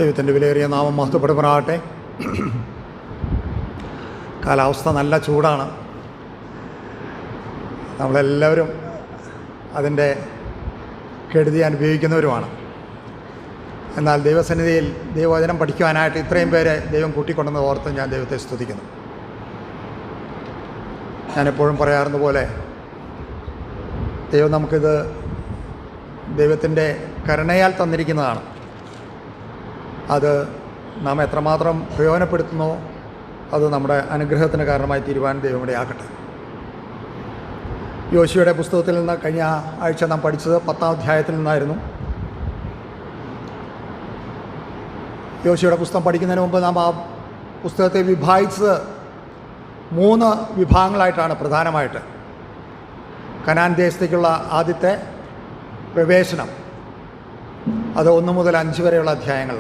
ദൈവത്തിൻ്റെ വിലയേറിയ നാമം മഹത്വപ്പെടുമാറാകട്ടെ. കാലാവസ്ഥ നല്ല ചൂടാണ്. നമ്മളെല്ലാവരും അതിൻ്റെ കെടുതി അനുഭവിക്കുന്നവരുമാണ്. എന്നാൽ ദൈവസന്നിധിയിൽ ദൈവവചനം പഠിക്കുവാനായിട്ട് ഇത്രയും പേരെ ദൈവം കൂട്ടിക്കൊണ്ടെന്ന് ഓർത്ത് ഞാൻ ദൈവത്തെ സ്തുതിക്കുന്നു. ഞാനെപ്പോഴും പറയാറുന്ന പോലെ ദൈവം നമുക്കിത് ദൈവത്തിൻ്റെ കരുണയാൽ തന്നിരിക്കുന്നതാണ്. അത് നാം എത്രമാത്രം പ്രയോജനപ്പെടുത്തുന്നോ അത് നമ്മുടെ അനുഗ്രഹത്തിന് കാരണമായി തീരുവാൻ ദൈവം ഇടയാക്കട്ടെ. യോശുവയുടെ പുസ്തകത്തിൽ നിന്ന് കഴിഞ്ഞ ആഴ്ച നാം പഠിച്ചത് 10-ാം അധ്യായത്തിൽ നിന്നായിരുന്നു. യോശുവയുടെ പുസ്തകം പഠിക്കുന്നതിന് മുമ്പ് നാം ആ പുസ്തകത്തെ വിഭാഗിച്ചത് 3 വിഭാഗങ്ങളായിട്ടാണ്. പ്രധാനമായിട്ട് കനാൻ ദേശത്തേക്കുള്ള ആദ്യത്തെ പ്രവേശനം, അത് 1 മുതൽ 5 വരെയുള്ള അധ്യായങ്ങൾ,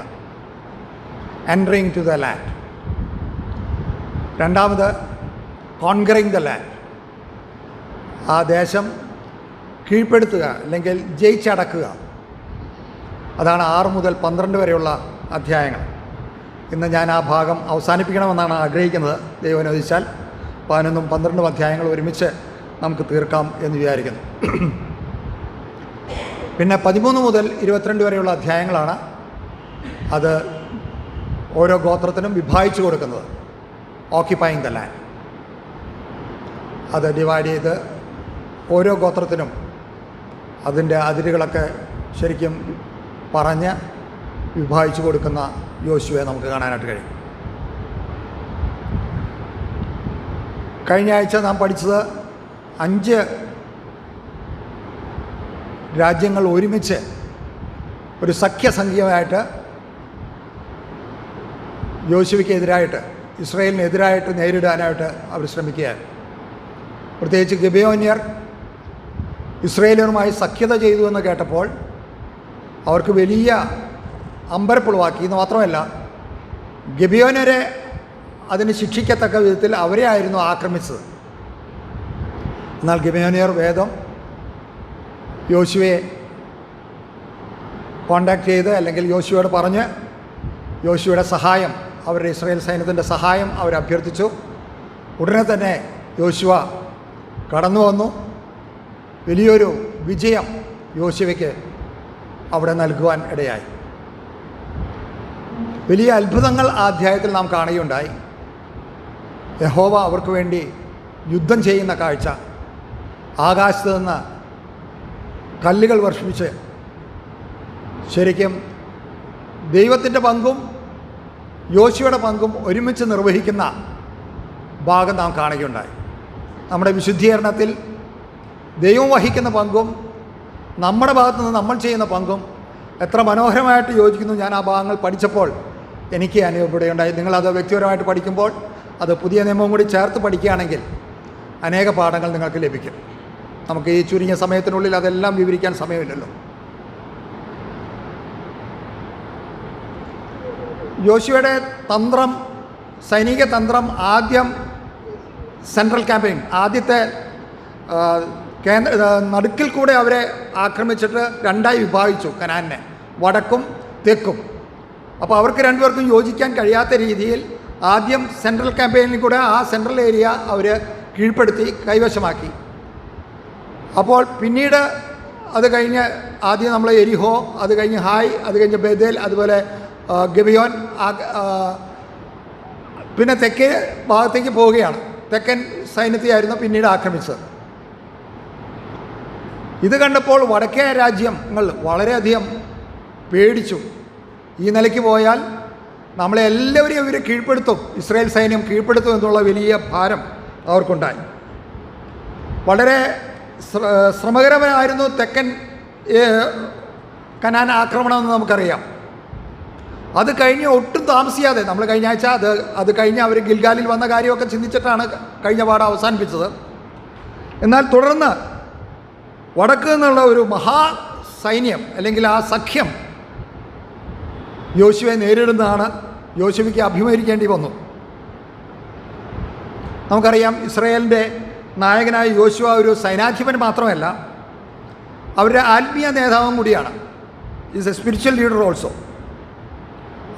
എൻട്രിങ് ടു ദ ലാൻഡ്. രണ്ടാമത് കോൺകറിങ് ദ ലാൻഡ്, ആ ദേശം കീഴ്പ്പെടുത്തുക അല്ലെങ്കിൽ ജയിച്ചടക്കുക. അതാണ് 6 മുതൽ 12 വരെയുള്ള അധ്യായങ്ങൾ. ഇന്ന് ഞാൻ ആ ഭാഗം അവസാനിപ്പിക്കണമെന്നാണ് ആഗ്രഹിക്കുന്നത്. ദൈവം അനുവദിച്ചാൽ 11ഉം 12ഉം അധ്യായങ്ങൾ ഒരുമിച്ച് നമുക്ക് തീർക്കാം എന്ന് വിചാരിക്കുന്നു. പിന്നെ 13 മുതൽ 22 വരെയുള്ള അധ്യായങ്ങളാണ്. അത് ഓരോ ഗോത്രത്തിനും വിഭാഗിച്ചു കൊടുക്കുന്നത്, ഓക്യുപ്പൈങ് ദ ലാൻഡ്. അത് ഡിവൈഡ് ചെയ്ത് ഓരോ ഗോത്രത്തിനും അതിൻ്റെ അതിരുകളൊക്കെ ശരിക്കും പറഞ്ഞ് വിഭാഗിച്ചു കൊടുക്കുന്ന യോശുവയെ നമുക്ക് കാണാനായിട്ട് കഴിയും. കഴിഞ്ഞ ആഴ്ച നാം പഠിച്ചത് 5 രാജ്യങ്ങൾ ഒരുമിച്ച് ഒരു സഖ്യസംഖ്യമായിട്ട് യോശുവയ്ക്കെതിരായിട്ട്, ഇസ്രായേലിനെതിരായിട്ട് നേരിടാനായിട്ട് അവർ ശ്രമിക്കുകയാണ്. പ്രത്യേകിച്ച് ഗിബെയോന്യർ ഇസ്രായേലരുമായി സഖ്യത ചെയ്തു എന്ന് കേട്ടപ്പോൾ അവർക്ക് വലിയ അമ്പരപ്പുളവാക്കി. എന്ന് മാത്രമല്ല, ഗിബെയോന്യരെ അതിന് ശിക്ഷിക്കത്തക്ക വിധത്തിൽ അവരെ ആയിരുന്നു ആക്രമിച്ചത്. എന്നാൽ ഗിബെയോന്യർ വേദം യോശുവയെ കോണ്ടാക്ട് ചെയ്ത് അല്ലെങ്കിൽ യോശുവയോട് പറഞ്ഞ് യോശുവയുടെ സഹായം, അവരുടെ ഇസ്രായേൽ സൈന്യത്തിൻ്റെ സഹായം അവർ അഭ്യർത്ഥിച്ചു. ഉടനെ തന്നെ യോശുവ കടന്നു വന്നു. വലിയൊരു വിജയം യോശുവയ്ക്ക് അവിടെ നൽകുവാൻ ഇടയായി. വലിയ അത്ഭുതങ്ങൾ ആ അധ്യായത്തിൽ നാം കാണുകയുണ്ടായി. യഹോവ അവർക്ക് വേണ്ടി യുദ്ധം ചെയ്യുന്ന കാഴ്ച, ആകാശത്ത് നിന്ന് കല്ലുകൾ വർഷിപ്പിച്ച് ശരിക്കും ദൈവത്തിൻ്റെ പങ്കും യോശുവയുടെ പങ്കും ഒരുമിച്ച് നിർവഹിക്കുന്ന ഭാഗം നാം കാണുകയുണ്ടായി. നമ്മുടെ വിശുദ്ധീകരണത്തിൽ ദൈവം വഹിക്കുന്ന പങ്കും നമ്മുടെ ഭാഗത്തു നിന്ന് നമ്മൾ ചെയ്യുന്ന പങ്കും എത്ര മനോഹരമായിട്ട് യോജിക്കുന്നു. ഞാൻ ആ ഭാഗങ്ങൾ പഠിച്ചപ്പോൾ എനിക്ക് അനുഭവപ്പെടുകയുണ്ടായി. നിങ്ങളത് വ്യക്തിപരമായിട്ട് പഠിക്കുമ്പോൾ അത് പുതിയ നിയമവും കൂടി ചേർത്ത് പഠിക്കുകയാണെങ്കിൽ അനേക പാഠങ്ങൾ നിങ്ങൾക്ക് ലഭിക്കും. നമുക്ക് ഈ ചുരുങ്ങിയ സമയത്തിനുള്ളിൽ അതെല്ലാം വിവരിക്കാൻ സമയമില്ലല്ലോ. യോശുവയുടെ തന്ത്രം, സൈനിക തന്ത്രം, ആദ്യം സെൻട്രൽ ക്യാമ്പയിൻ, ആദ്യത്തെ നടുക്കിൽ കൂടെ അവരെ ആക്രമിച്ചിട്ട് 2ആയി വിഭാഗിച്ചു കനാനെ, വടക്കും തെക്കും. അപ്പോൾ അവർക്ക് രണ്ടുപേർക്കും യോജിക്കാൻ കഴിയാത്ത രീതിയിൽ ആദ്യം സെൻട്രൽ ക്യാമ്പയിനിൽ കൂടെ ആ സെൻട്രൽ ഏരിയ അവർ കീഴ്പ്പെടുത്തി കൈവശമാക്കി. അപ്പോൾ പിന്നീട് അത് കഴിഞ്ഞ് ആദ്യം നമ്മൾ എരിഹോ, അത് കഴിഞ്ഞ് ഹായ്, അത് കഴിഞ്ഞ് ബേതേൽ, അതുപോലെ ഗിബെയോൻ, പിന്നെ തെക്കേ ഭാഗത്തേക്ക് പോവുകയാണ്. തെക്കൻ സൈന്യത്തെയായിരുന്നു പിന്നീട് ആക്രമിച്ചത്. ഇത് കണ്ടപ്പോൾ വടക്കേ രാജ്യങ്ങൾ വളരെയധികം പേടിച്ചു. ഈ നിലയ്ക്ക് പോയാൽ നമ്മളെ എല്ലാവരെയും ഇവർ കീഴ്പ്പെടുത്തും, ഇസ്രായേൽ സൈന്യം കീഴ്പ്പെടുത്തും എന്നുള്ള വലിയ ഭാരം അവർക്കുണ്ടായി. വളരെ ശ്രമകരമായിരുന്നു തെക്കൻ കനാൻ ആക്രമണമെന്ന് നമുക്കറിയാം. അത് കഴിഞ്ഞ് ഒട്ടും താമസിയാതെ, നമ്മൾ കഴിഞ്ഞ ആഴ്ച അത് കഴിഞ്ഞ് അവർ ഗിൽഗാലിൽ വന്ന കാര്യമൊക്കെ ചിന്തിച്ചിട്ടാണ് കഴിഞ്ഞ പാഠം അവസാനിപ്പിച്ചത്. എന്നാൽ തുടർന്ന് വടക്ക് നിന്നുള്ള ഒരു മഹാസൈന്യം അല്ലെങ്കിൽ ആ സഖ്യം യോശുവയെ നേരിടുന്നതാണ്. യോശുവയ്ക്ക് അഭിമുഖീകരിക്കേണ്ടി വന്നു. നമുക്കറിയാം, ഇസ്രായേലിൻ്റെ നായകനായ യോശുവ ഒരു സൈനാധിപൻ മാത്രമല്ല, അവരുടെ ആത്മീയ നേതാവും കൂടിയാണ്. Is A spiritual leader also.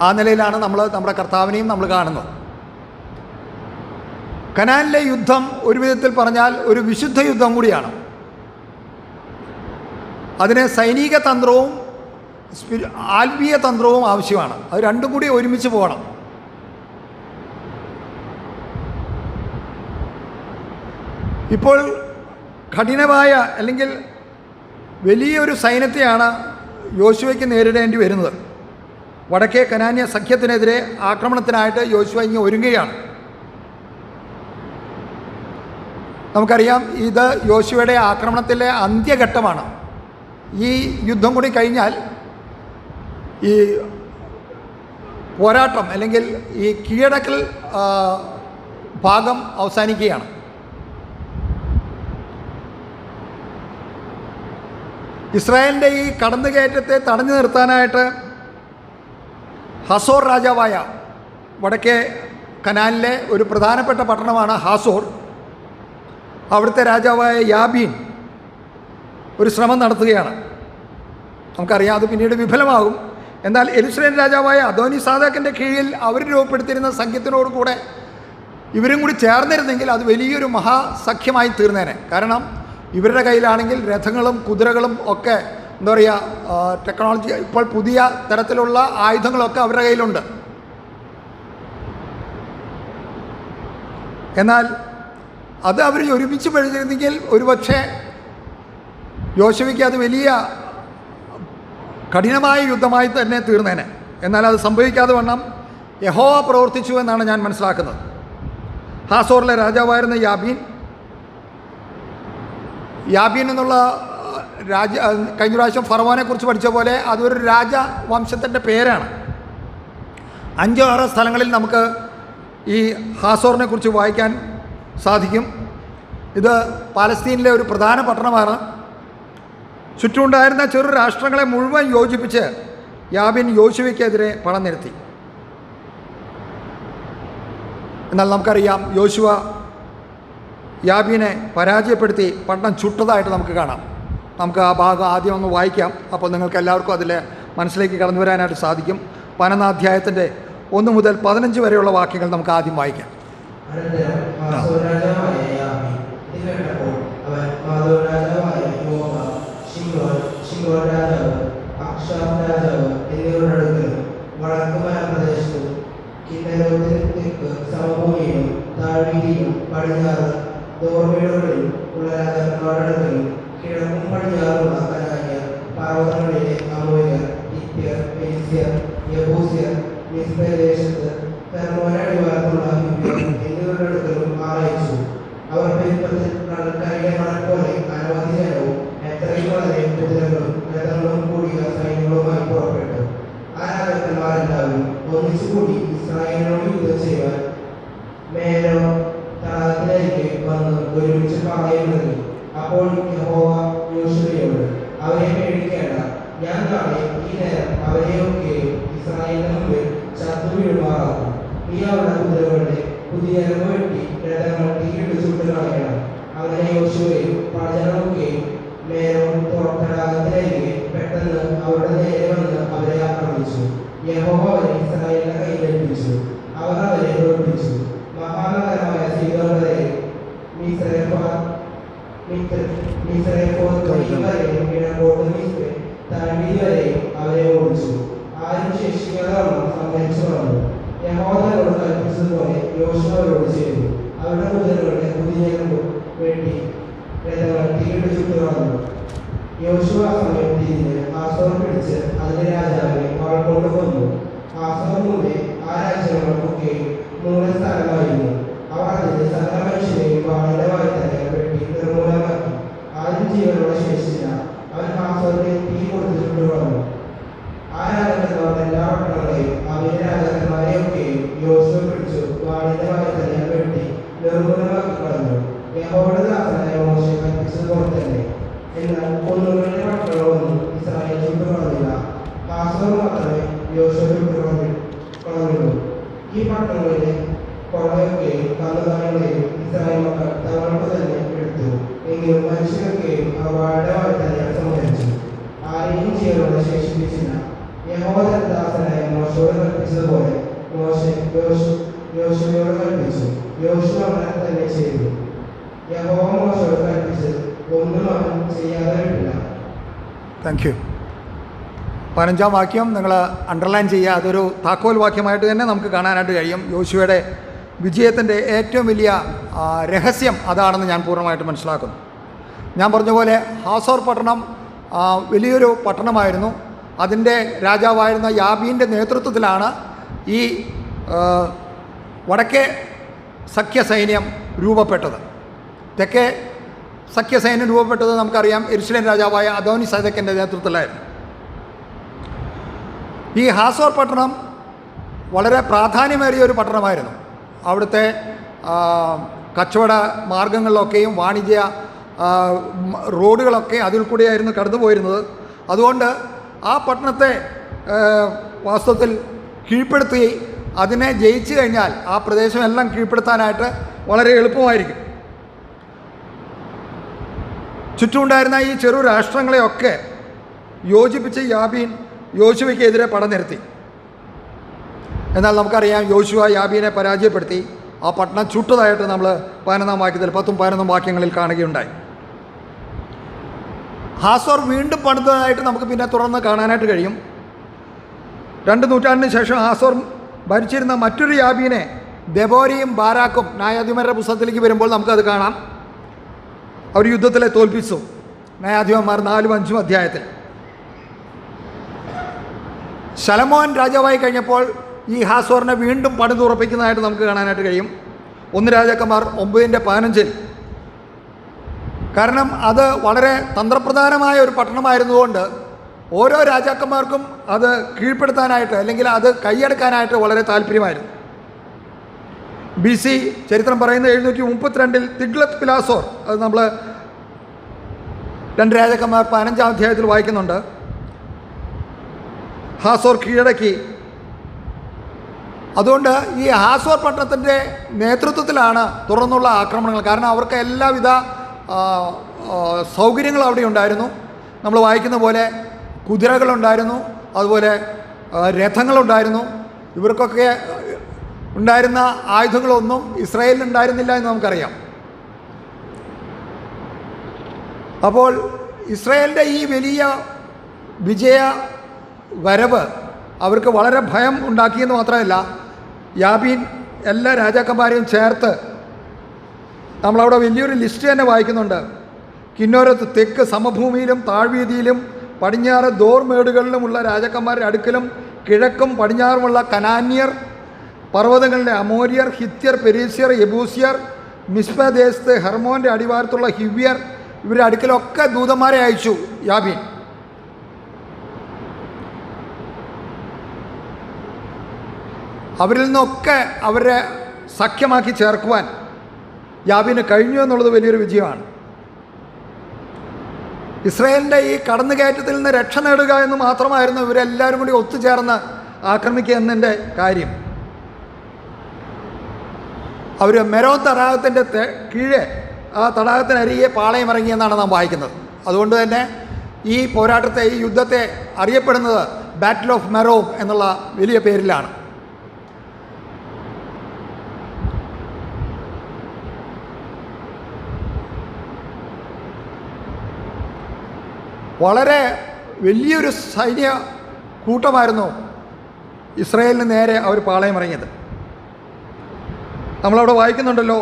ആ നിലയിലാണ് നമ്മുടെ കർത്താവിനെയും നമ്മൾ കാണുന്നത്. കനാനിലെ യുദ്ധം ഒരു വിധത്തിൽ പറഞ്ഞാൽ ഒരു വിശുദ്ധ യുദ്ധം കൂടിയാണ്. അതിന് സൈനിക തന്ത്രവും ആത്മീയ തന്ത്രവും ആവശ്യമാണ്. അത് രണ്ടും കൂടി ഒരുമിച്ച് പോകണം. ഇപ്പോൾ കഠിനമായ അല്ലെങ്കിൽ വലിയൊരു സൈന്യത്തെയാണ് യോശുവയ്ക്ക് നേരിടേണ്ടി വരുന്നത്. വടക്കേ കനാന്യ സഖ്യത്തിനെതിരെ ആക്രമണത്തിനായിട്ട് യോശുവ ഇങ്ങ് ഒരുങ്ങുകയാണ്. നമുക്കറിയാം, ഇത് യോശുവയുടെ ആക്രമണത്തിലെ അന്ത്യഘട്ടമാണ്. ഈ യുദ്ധം കൂടി കഴിഞ്ഞാൽ ഈ പോരാട്ടം അല്ലെങ്കിൽ ഈ കീഴടക്കൽ ഭാഗം അവസാനിക്കുകയാണ്. ഇസ്രായേലിൻ്റെ ഈ കടന്നുകയറ്റത്തെ തടഞ്ഞു നിർത്താനായിട്ട് ഹസോർ രാജാവായ, വടക്കേ കനാനിലെ ഒരു പ്രധാനപ്പെട്ട പട്ടണമാണ് ഹാസോർ, അവിടുത്തെ രാജാവായ യാബീൻ ഒരു ശ്രമം നടത്തുകയാണ്. നമുക്കറിയാം അത് പിന്നീട് വിഫലമാകും. എന്നാൽ യെരൂശലേം രാജാവായ അദോനി സാദാക്കിൻ്റെ കീഴിൽ അവർ രൂപപ്പെടുത്തിയിരുന്ന സംഘത്തിനോട് കൂടെ ഇവരും കൂടി ചേർന്നിരുന്നെങ്കിൽ അത് വലിയൊരു മഹാസഖ്യമായി തീർന്നേനെ. കാരണം ഇവരുടെ കയ്യിലാണെങ്കിൽ രഥങ്ങളും കുതിരകളും ഒക്കെ എന്താ പറയുക, ടെക്നോളജി, ഇപ്പോൾ പുതിയ തരത്തിലുള്ള ആയുധങ്ങളൊക്കെ അവരുടെ കയ്യിലുണ്ട്. എന്നാൽ അത് അവർ ഒരുമിച്ച് പെഴുതിരുന്നെങ്കിൽ ഒരുപക്ഷെ യോശുവയ്ക്ക് അത് വലിയ കഠിനമായ യുദ്ധമായി തന്നെ തീർന്നേനെ. എന്നാൽ അത് സംഭവിക്കാതെ വണ്ണം യഹോവ പ്രവർത്തിച്ചു എന്നാണ് ഞാൻ മനസ്സിലാക്കുന്നത്. ഹാസോറിലെ രാജാവായിരുന്ന യാബീൻ എന്നുള്ള കഴിഞ്ഞ പ്രാവശ്യം ഫറവോനെ കുറിച്ച് പഠിച്ച പോലെ അതൊരു രാജവംശത്തിൻ്റെ പേരാണ്. 5-6 സ്ഥലങ്ങളിൽ നമുക്ക് ഈ ഹാസോറിനെ കുറിച്ച് വായിക്കാൻ സാധിക്കും. ഇത് പാലസ്തീനിലെ ഒരു പ്രധാന പട്ടണമാണ്. ചുറ്റുമുണ്ടായിരുന്ന ചെറു രാഷ്ട്രങ്ങളെ മുഴുവൻ യോജിപ്പിച്ച് യാബീൻ യോശുവയ്ക്കെതിരെ പടനിരത്തി. എന്നാൽ നമുക്കറിയാം, യോശുവ യാബീനെ പരാജയപ്പെടുത്തി പട്ടണം ചുട്ടതായിട്ട് നമുക്ക് കാണാം. നമുക്ക് ആ ഭാഗം ആദ്യം ഒന്ന് വായിക്കാം. അപ്പോൾ നിങ്ങൾക്ക് എല്ലാവർക്കും അതിൽ മനസ്സിലേക്ക് കടന്നു വരാനായിട്ട് സാധിക്കും. 11-ാം അധ്യായത്തിൻ്റെ 1 മുതൽ 15 വരെയുള്ള വാക്യങ്ങൾ നമുക്ക് ആദ്യം വായിക്കാം. ദോർവീടുകളിലും ഉള്ള രാജാക്കന്മാരുടെ കിഴക്കും പടിഞ്ഞാറുമുള്ള കനാന്യർ, പർവ്വതങ്ങളിലെ അമോര്യർ, ഹിത്യർ, ഫെലിസ്ത്യർ, യെബൂസ്യർ, മിസ്രദേശത്ത് ഹെർമോൻ അടിവാരത്തുള്ള ഹിബ്യർ എന്നിവരുടെ അടുക്കലും ആളയച്ചു. അവർ പെരുപ്പത്തിൽ കരയിലെ മണൽപോലെ അനവധി ജനവും എത്രയും വളരെ കുതിരകളും രഥങ്ങളും കൂടിയ സൈന്യങ്ങളുമായി പുറപ്പെട്ടു. ആ രാജാക്കന്മാരെല്ലാവരും ഒന്നിച്ചുകൂടി ഇസ്രായേലിനോട് യുദ്ധം ചെയ്യുവാൻ മേലോ തടാകത്തിലേക്ക് വന്ന് ഒരുമിച്ച് പറയുന്നത്. അപ്പോൾ യഹോവ യോശുവയോട്, അവരെ പേടിക്കേണ്ട, ഞാൻ നാളെ ഈ നേരം അവരെയൊക്കെയും ഇസ്രായേലിന് മുമ്പിൽ ചത്തു വീഴുമാറാക്കും. നീ അവരുടെ കുതിരകളുടെ കുതിരകൾ വെട്ടി രഥങ്ങൾ തീയിട്ട് ചുട്ടു കളയണം. അങ്ങനെ യോശുവയും പ്രജനമൊക്കെയും മേലോ തടാകത്തിലേക്ക് പെട്ടെന്ന് അവരുടെ നേരെ വന്ന് അവരെ ആക്രമിച്ചു. യഹോവ അവരെ ഇസ്രായേലിന്റെ കയ്യിലേൽപ്പിച്ചു. അവർ അവരെ തോൽപ്പിച്ചു. മഹാനഗരമായ സീദോൻ വരെയും അവരെ ഓടിച്ചു. ആരും ശേഷിക്കാതെ സംഹരിച്ചു വന്നു. യഹോവയോട് കൽപ്പിച്ചതുപോലെ യോശുവ അവരോട് ചെയ്തു. അവരുടെ കുതിരകളുടെ കുതിരകൾ വെട്ടി രഥങ്ങൾ തീയിട്ട് ചുട്ടു കളഞ്ഞു. യോശുവ ആ സമയം തിരിഞ്ഞ് ഹാസോർ പിടിച്ച് അതിന്റെ രാജാവിനെ വാൾ കൊണ്ട് കൊന്നു. ഹാസോർ മുമ്പേ ആ രാജ്യങ്ങൾക്കൊക്കെയും മൂലസ്ഥാനമായിരുന്നു. അവർ അതിന്റെ സകല മനുഷ്യരെയും വാളിന്റെ വായ്ത്തലകൾ വെട്ടി നിർമൂലമാക്കി. ആരും ജീവനോടെ ശേഷിച്ചില്ല. അവൻ ഹാസോറിനെ തീ കൊടുത്തിട്ട് കളഞ്ഞു. ആ രാജാക്കന്മാരുടെ എല്ലാ പട്ടണങ്ങളെയും അവരുടെ രാജാക്കന്മാരെയൊക്കെയും യോശുവ പിടിച്ചു വാളിന്റെ വായ്ത്തലകൾ വെട്ടി നിർമൂലമാക്കി കളഞ്ഞു. യഹോവയുടെ ദാസനായ മോശെ കൽപ്പിച്ചതുപോലെ തന്നെ. എന്നാൽ ഒന്നുകളുടെ പട്ടണങ്ങളൊന്നും ഇസ്രായേൽ ചുട്ടു കളഞ്ഞില്ല. ഹാസോർ മാത്രമേ യോശുവ ചുട്ടു കളഞ്ഞുള്ളൂ. ഈ പട്ടണങ്ങളിലെ കൊള്ളയൊക്കെയും കന്നുകാലികളെയും ഇസ്രായേൽ മക്കൾ തങ്ങൾക്ക് തന്നെ എടുത്തു. എങ്കിലും മനുഷ്യരൊക്കെയും അവരുടെ വാഴ്ത്തലകൾ സംഹരിച്ചു. ആരെയും ജീവനോടെ ശേഷിപ്പിച്ചില്ല. യഹോവ ദാസനായ മോശയോട് കൽപ്പിച്ചതുപോലെ യോശുവയോട് കൽപ്പിച്ചു. യോശുവ അങ്ങനെ തന്നെ ചെയ്തു. യഹോവ മോശയോട് കൽപ്പിച്ചത് ഒന്നും അവൻ ചെയ്യാതെ വിട്ടില്ല. Thank you. 15-ാം വാക്യം നിങ്ങൾ അണ്ടർലൈൻ ചെയ്യുക. അതൊരു താക്കോൽ വാക്യമായിട്ട് തന്നെ നമുക്ക് കാണാനായിട്ട് കഴിയും. യോശുവയുടെ വിജയത്തിൻ്റെ ഏറ്റവും വലിയ രഹസ്യം അതാണെന്ന് ഞാൻ പൂർണ്ണമായിട്ട് മനസ്സിലാക്കുന്നു. ഞാൻ പറഞ്ഞ പോലെ ഹാസോർ പട്ടണം വലിയൊരു പട്ടണമായിരുന്നു. അതിൻ്റെ രാജാവായിരുന്ന യാബീൻ്റെ നേതൃത്വത്തിലാണ് ഈ വടക്കേ സഖ്യസൈന്യം രൂപപ്പെട്ടത്. തെക്കേ സഖ്യസൈന്യം രൂപപ്പെട്ടത് നമുക്കറിയാം യെരൂശലേം രാജാവായ അദോനി സേദക്കിൻ്റെ നേതൃത്വത്തിലായിരുന്നു. ഈ ഹാസോർ പട്ടണം വളരെ പ്രാധാന്യമേറിയ ഒരു പട്ടണമായിരുന്നു. അവിടുത്തെ കച്ചവട മാർഗങ്ങളിലൊക്കെയും വാണിജ്യ റോഡുകളൊക്കെ അതിൽ കൂടിയായിരുന്നു കടന്നു പോയിരുന്നത്. അതുകൊണ്ട് ആ പട്ടണത്തെ വാസ്തവത്തിൽ കീഴ്പ്പെടുത്തി അതിനെ ജയിച്ചു കഴിഞ്ഞാൽ ആ പ്രദേശമെല്ലാം കീഴ്പ്പെടുത്താനായിട്ട് വളരെ എളുപ്പമായിരിക്കും. ചുറ്റുമുണ്ടായിരുന്ന ഈ ചെറു രാഷ്ട്രങ്ങളെയൊക്കെ യോജിപ്പിച്ച് യാബീൻ യോശുവയ്ക്കെതിരെ പടനിരത്തി. എന്നാൽ നമുക്കറിയാം യോശുവ യാബീനെ പരാജയപ്പെടുത്തി ആ പട്ടണം ചുട്ടതായിട്ട് നമ്മൾ 15-ാം വാക്യത്തിൽ 10ഉം 11ഉം വാക്യങ്ങളിൽ കാണുകയുണ്ടായി. ഹാസോർ വീണ്ടും പണിതതായിട്ട് നമുക്ക് പിന്നെ തുടർന്ന് കാണാനായിട്ട് കഴിയും. 2 നൂറ്റാണ്ടിന് ശേഷം ഹാസോർ ഭരിച്ചിരുന്ന മറ്റൊരു യാബീനെ ദെബോരയും ബാരാക്കും ന്യായാധിപന്മാരുടെ പുസ്തകത്തിലേക്ക് വരുമ്പോൾ നമുക്കത് കാണാം. അവർ യുദ്ധത്തിലെ തോൽപ്പിച്ചു. ന്യായാധിപന്മാർ 4ഉം 5ഉം അധ്യായത്തിൽ. ശലോമോൻ രാജാവായി കഴിഞ്ഞപ്പോൾ ഈ ഹാസോറിനെ വീണ്ടും പണിതുറപ്പിക്കുന്നതായിട്ട് നമുക്ക് കാണാനായിട്ട് കഴിയും. 1 രാജാക്കന്മാർ 9:15. കാരണം അത് വളരെ തന്ത്രപ്രധാനമായ ഒരു പട്ടണമായിരുന്നുകൊണ്ട് ഓരോ രാജാക്കന്മാർക്കും അത് കീഴ്പ്പെടുത്താനായിട്ട് അല്ലെങ്കിൽ അത് കൈയടക്കാനായിട്ട് വളരെ താല്പര്യമായിരുന്നു. BC ചരിത്രം പറയുന്ന 732 തിഗ്ലത്ത് പിലാസോർ, അത് നമ്മൾ 2 രാജാക്കന്മാർ 15-ാം അധ്യായത്തിൽ വായിക്കുന്നുണ്ട്, ഹാസോർ കീഴടക്കി. അതുകൊണ്ട് ഈ ഹാസോർ പട്ടണത്തിൻ്റെ നേതൃത്വത്തിലാണ് തുടർന്നുള്ള ആക്രമണങ്ങൾ. കാരണം അവർക്ക് എല്ലാവിധ സൗകര്യങ്ങളും അവിടെ ഉണ്ടായിരുന്നു. നമ്മൾ വായിക്കുന്ന പോലെ കുതിരകളുണ്ടായിരുന്നു, അതുപോലെ രഥങ്ങളുണ്ടായിരുന്നു. ഇവർക്കൊക്കെ ഉണ്ടായിരുന്ന ആയുധങ്ങളൊന്നും ഇസ്രായേലിൽ ഉണ്ടായിരുന്നില്ല എന്ന് നമുക്കറിയാം. അപ്പോൾ ഇസ്രായേലിൻ്റെ ഈ വലിയ വിജയ വരവ് അവർക്ക് വളരെ ഭയം ഉണ്ടാക്കിയെന്ന് മാത്രമല്ല, യാബീൻ എല്ലാ രാജാക്കന്മാരെയും ചേർത്ത് നമ്മളവിടെ വലിയൊരു ലിസ്റ്റ് തന്നെ വായിക്കുന്നുണ്ട്. കിന്നോരത്ത് തെക്ക് സമഭൂമിയിലും താഴ്വീതിയിലും പടിഞ്ഞാറ് ദോർമേടുകളിലുമുള്ള രാജാക്കന്മാരുടെ അടുക്കലും കിഴക്കും പടിഞ്ഞാറുമുള്ള കനാന്യർ, പർവ്വതങ്ങളിലെ അമോര്യർ, ഹിത്യർ, പെരീസ്യർ, യെബൂസ്യർ, മിസ്പദേശത്ത് ഹെർമോൻ്റെ അടിവാരത്തുള്ള ഹിവ്യർ, ഇവരുടെ അടുക്കലൊക്കെ ദൂതന്മാരെ അയച്ചു യാബീൻ. അവരിൽ നിന്നൊക്കെ അവരെ സഖ്യമാക്കി ചേർക്കുവാൻ യാബീന് കഴിഞ്ഞു എന്നുള്ളത് വലിയൊരു വിജയമാണ്. ഇസ്രായേലിൻ്റെ ഈ കടന്നുകയറ്റത്തിൽ നിന്ന് രക്ഷ നേടുക എന്ന് മാത്രമായിരുന്നു ഇവരെല്ലാവരും കൂടി ഒത്തുചേർന്ന് ആക്രമിക്കുക എന്നതിൻ്റെ കാര്യം. അവർ മെരോൻ തടാകത്തിൻ്റെ കീഴെ ആ തടാകത്തിനരികെ പാളയം ഇറങ്ങിയെന്നാണ് നാം വായിക്കുന്നത്. അതുകൊണ്ട് തന്നെ ഈ പോരാട്ടത്തെ, ഈ യുദ്ധത്തെ അറിയപ്പെടുന്നത് ബാറ്റിൽ ഓഫ് മെറോം എന്നുള്ള വലിയ പേരിലാണ്. വളരെ വലിയൊരു സൈന്യ കൂട്ടമായിരുന്നു ഇസ്രായേലിന് നേരെ അവർ പാളയമിറങ്ങിയത്. നമ്മളവിടെ വായിക്കുന്നുണ്ടല്ലോ,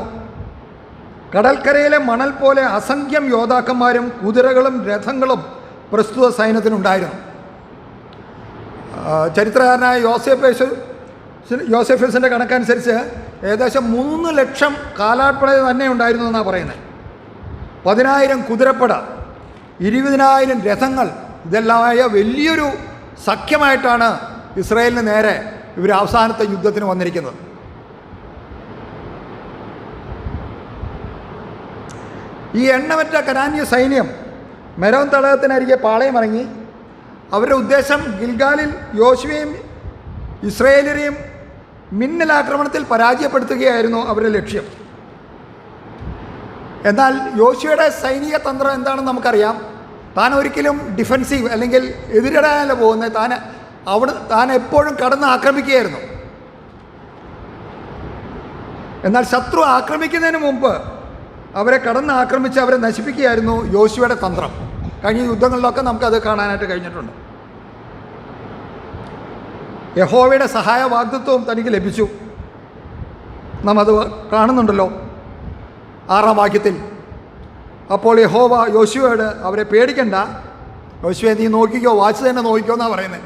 കടൽക്കരയിലെ മണൽ പോലെ അസംഖ്യം യോദ്ധാക്കന്മാരും കുതിരകളും രഥങ്ങളും പ്രസ്തുത സൈന്യത്തിനുണ്ടായിരുന്നു. ചരിത്രകാരനായ യോസെഫസിൻ്റെ കണക്കനുസരിച്ച് ഏകദേശം 3 ലക്ഷം കാലാൾപ്പട തന്നെ ഉണ്ടായിരുന്നു എന്നാണ് പറയുന്നത്. 10,000 കുതിരപ്പട, 20,000 രഥങ്ങൾ, ഇതെല്ലാമായ വലിയൊരു സഖ്യമായിട്ടാണ് ഇസ്രായേലിന് നേരെ ഇവർ അവസാനത്തെ യുദ്ധത്തിന് വന്നിരിക്കുന്നത്. ഈ എണ്ണമറ്റ കനാന്യ സൈന്യം മെരോൻ തടാകത്തിനരികെ പാളയമിറങ്ങി. അവരുടെ ഉദ്ദേശം ഗിൽഗാലിൽ യോശുവയും ഇസ്രായേലിനെയും മിന്നലാക്രമണത്തിൽ പരാജയപ്പെടുത്തുകയായിരുന്നു അവരുടെ ലക്ഷ്യം. എന്നാൽ യോശുവയുടെ സൈനിക തന്ത്രം എന്താണെന്ന് നമുക്കറിയാം. താൻ ഒരിക്കലും ഡിഫെൻസീവ് അല്ലെങ്കിൽ എതിരിടാനല്ല പോകുന്നത്. താൻ അവിടെ താൻ എപ്പോഴും കടന്ന് ആക്രമിക്കുകയായിരുന്നു. എന്നാൽ ശത്രു ആക്രമിക്കുന്നതിന് മുമ്പ് അവരെ കടന്ന് ആക്രമിച്ച് അവരെ നശിപ്പിക്കുകയായിരുന്നു യോശുവയുടെ തന്ത്രം. കഴിഞ്ഞ യുദ്ധങ്ങളിലൊക്കെ നമുക്കത് കാണാനായിട്ട് കഴിഞ്ഞിട്ടുണ്ട്. യഹോവയുടെ സഹായ വാഗ്ദത്വവും തനിക്ക് ലഭിച്ചു. നാം അത് കാണുന്നുണ്ടല്ലോ 6-ാം വാക്യത്തിൽ. അപ്പോൾ യഹോവ യോശുവയോട് അവരെ പേടിക്കണ്ട, യോശുവയെ നീ നോക്കിക്കോ, വാച്ച് തന്നെ നോക്കിക്കോ എന്നാണ് പറയുന്നത്.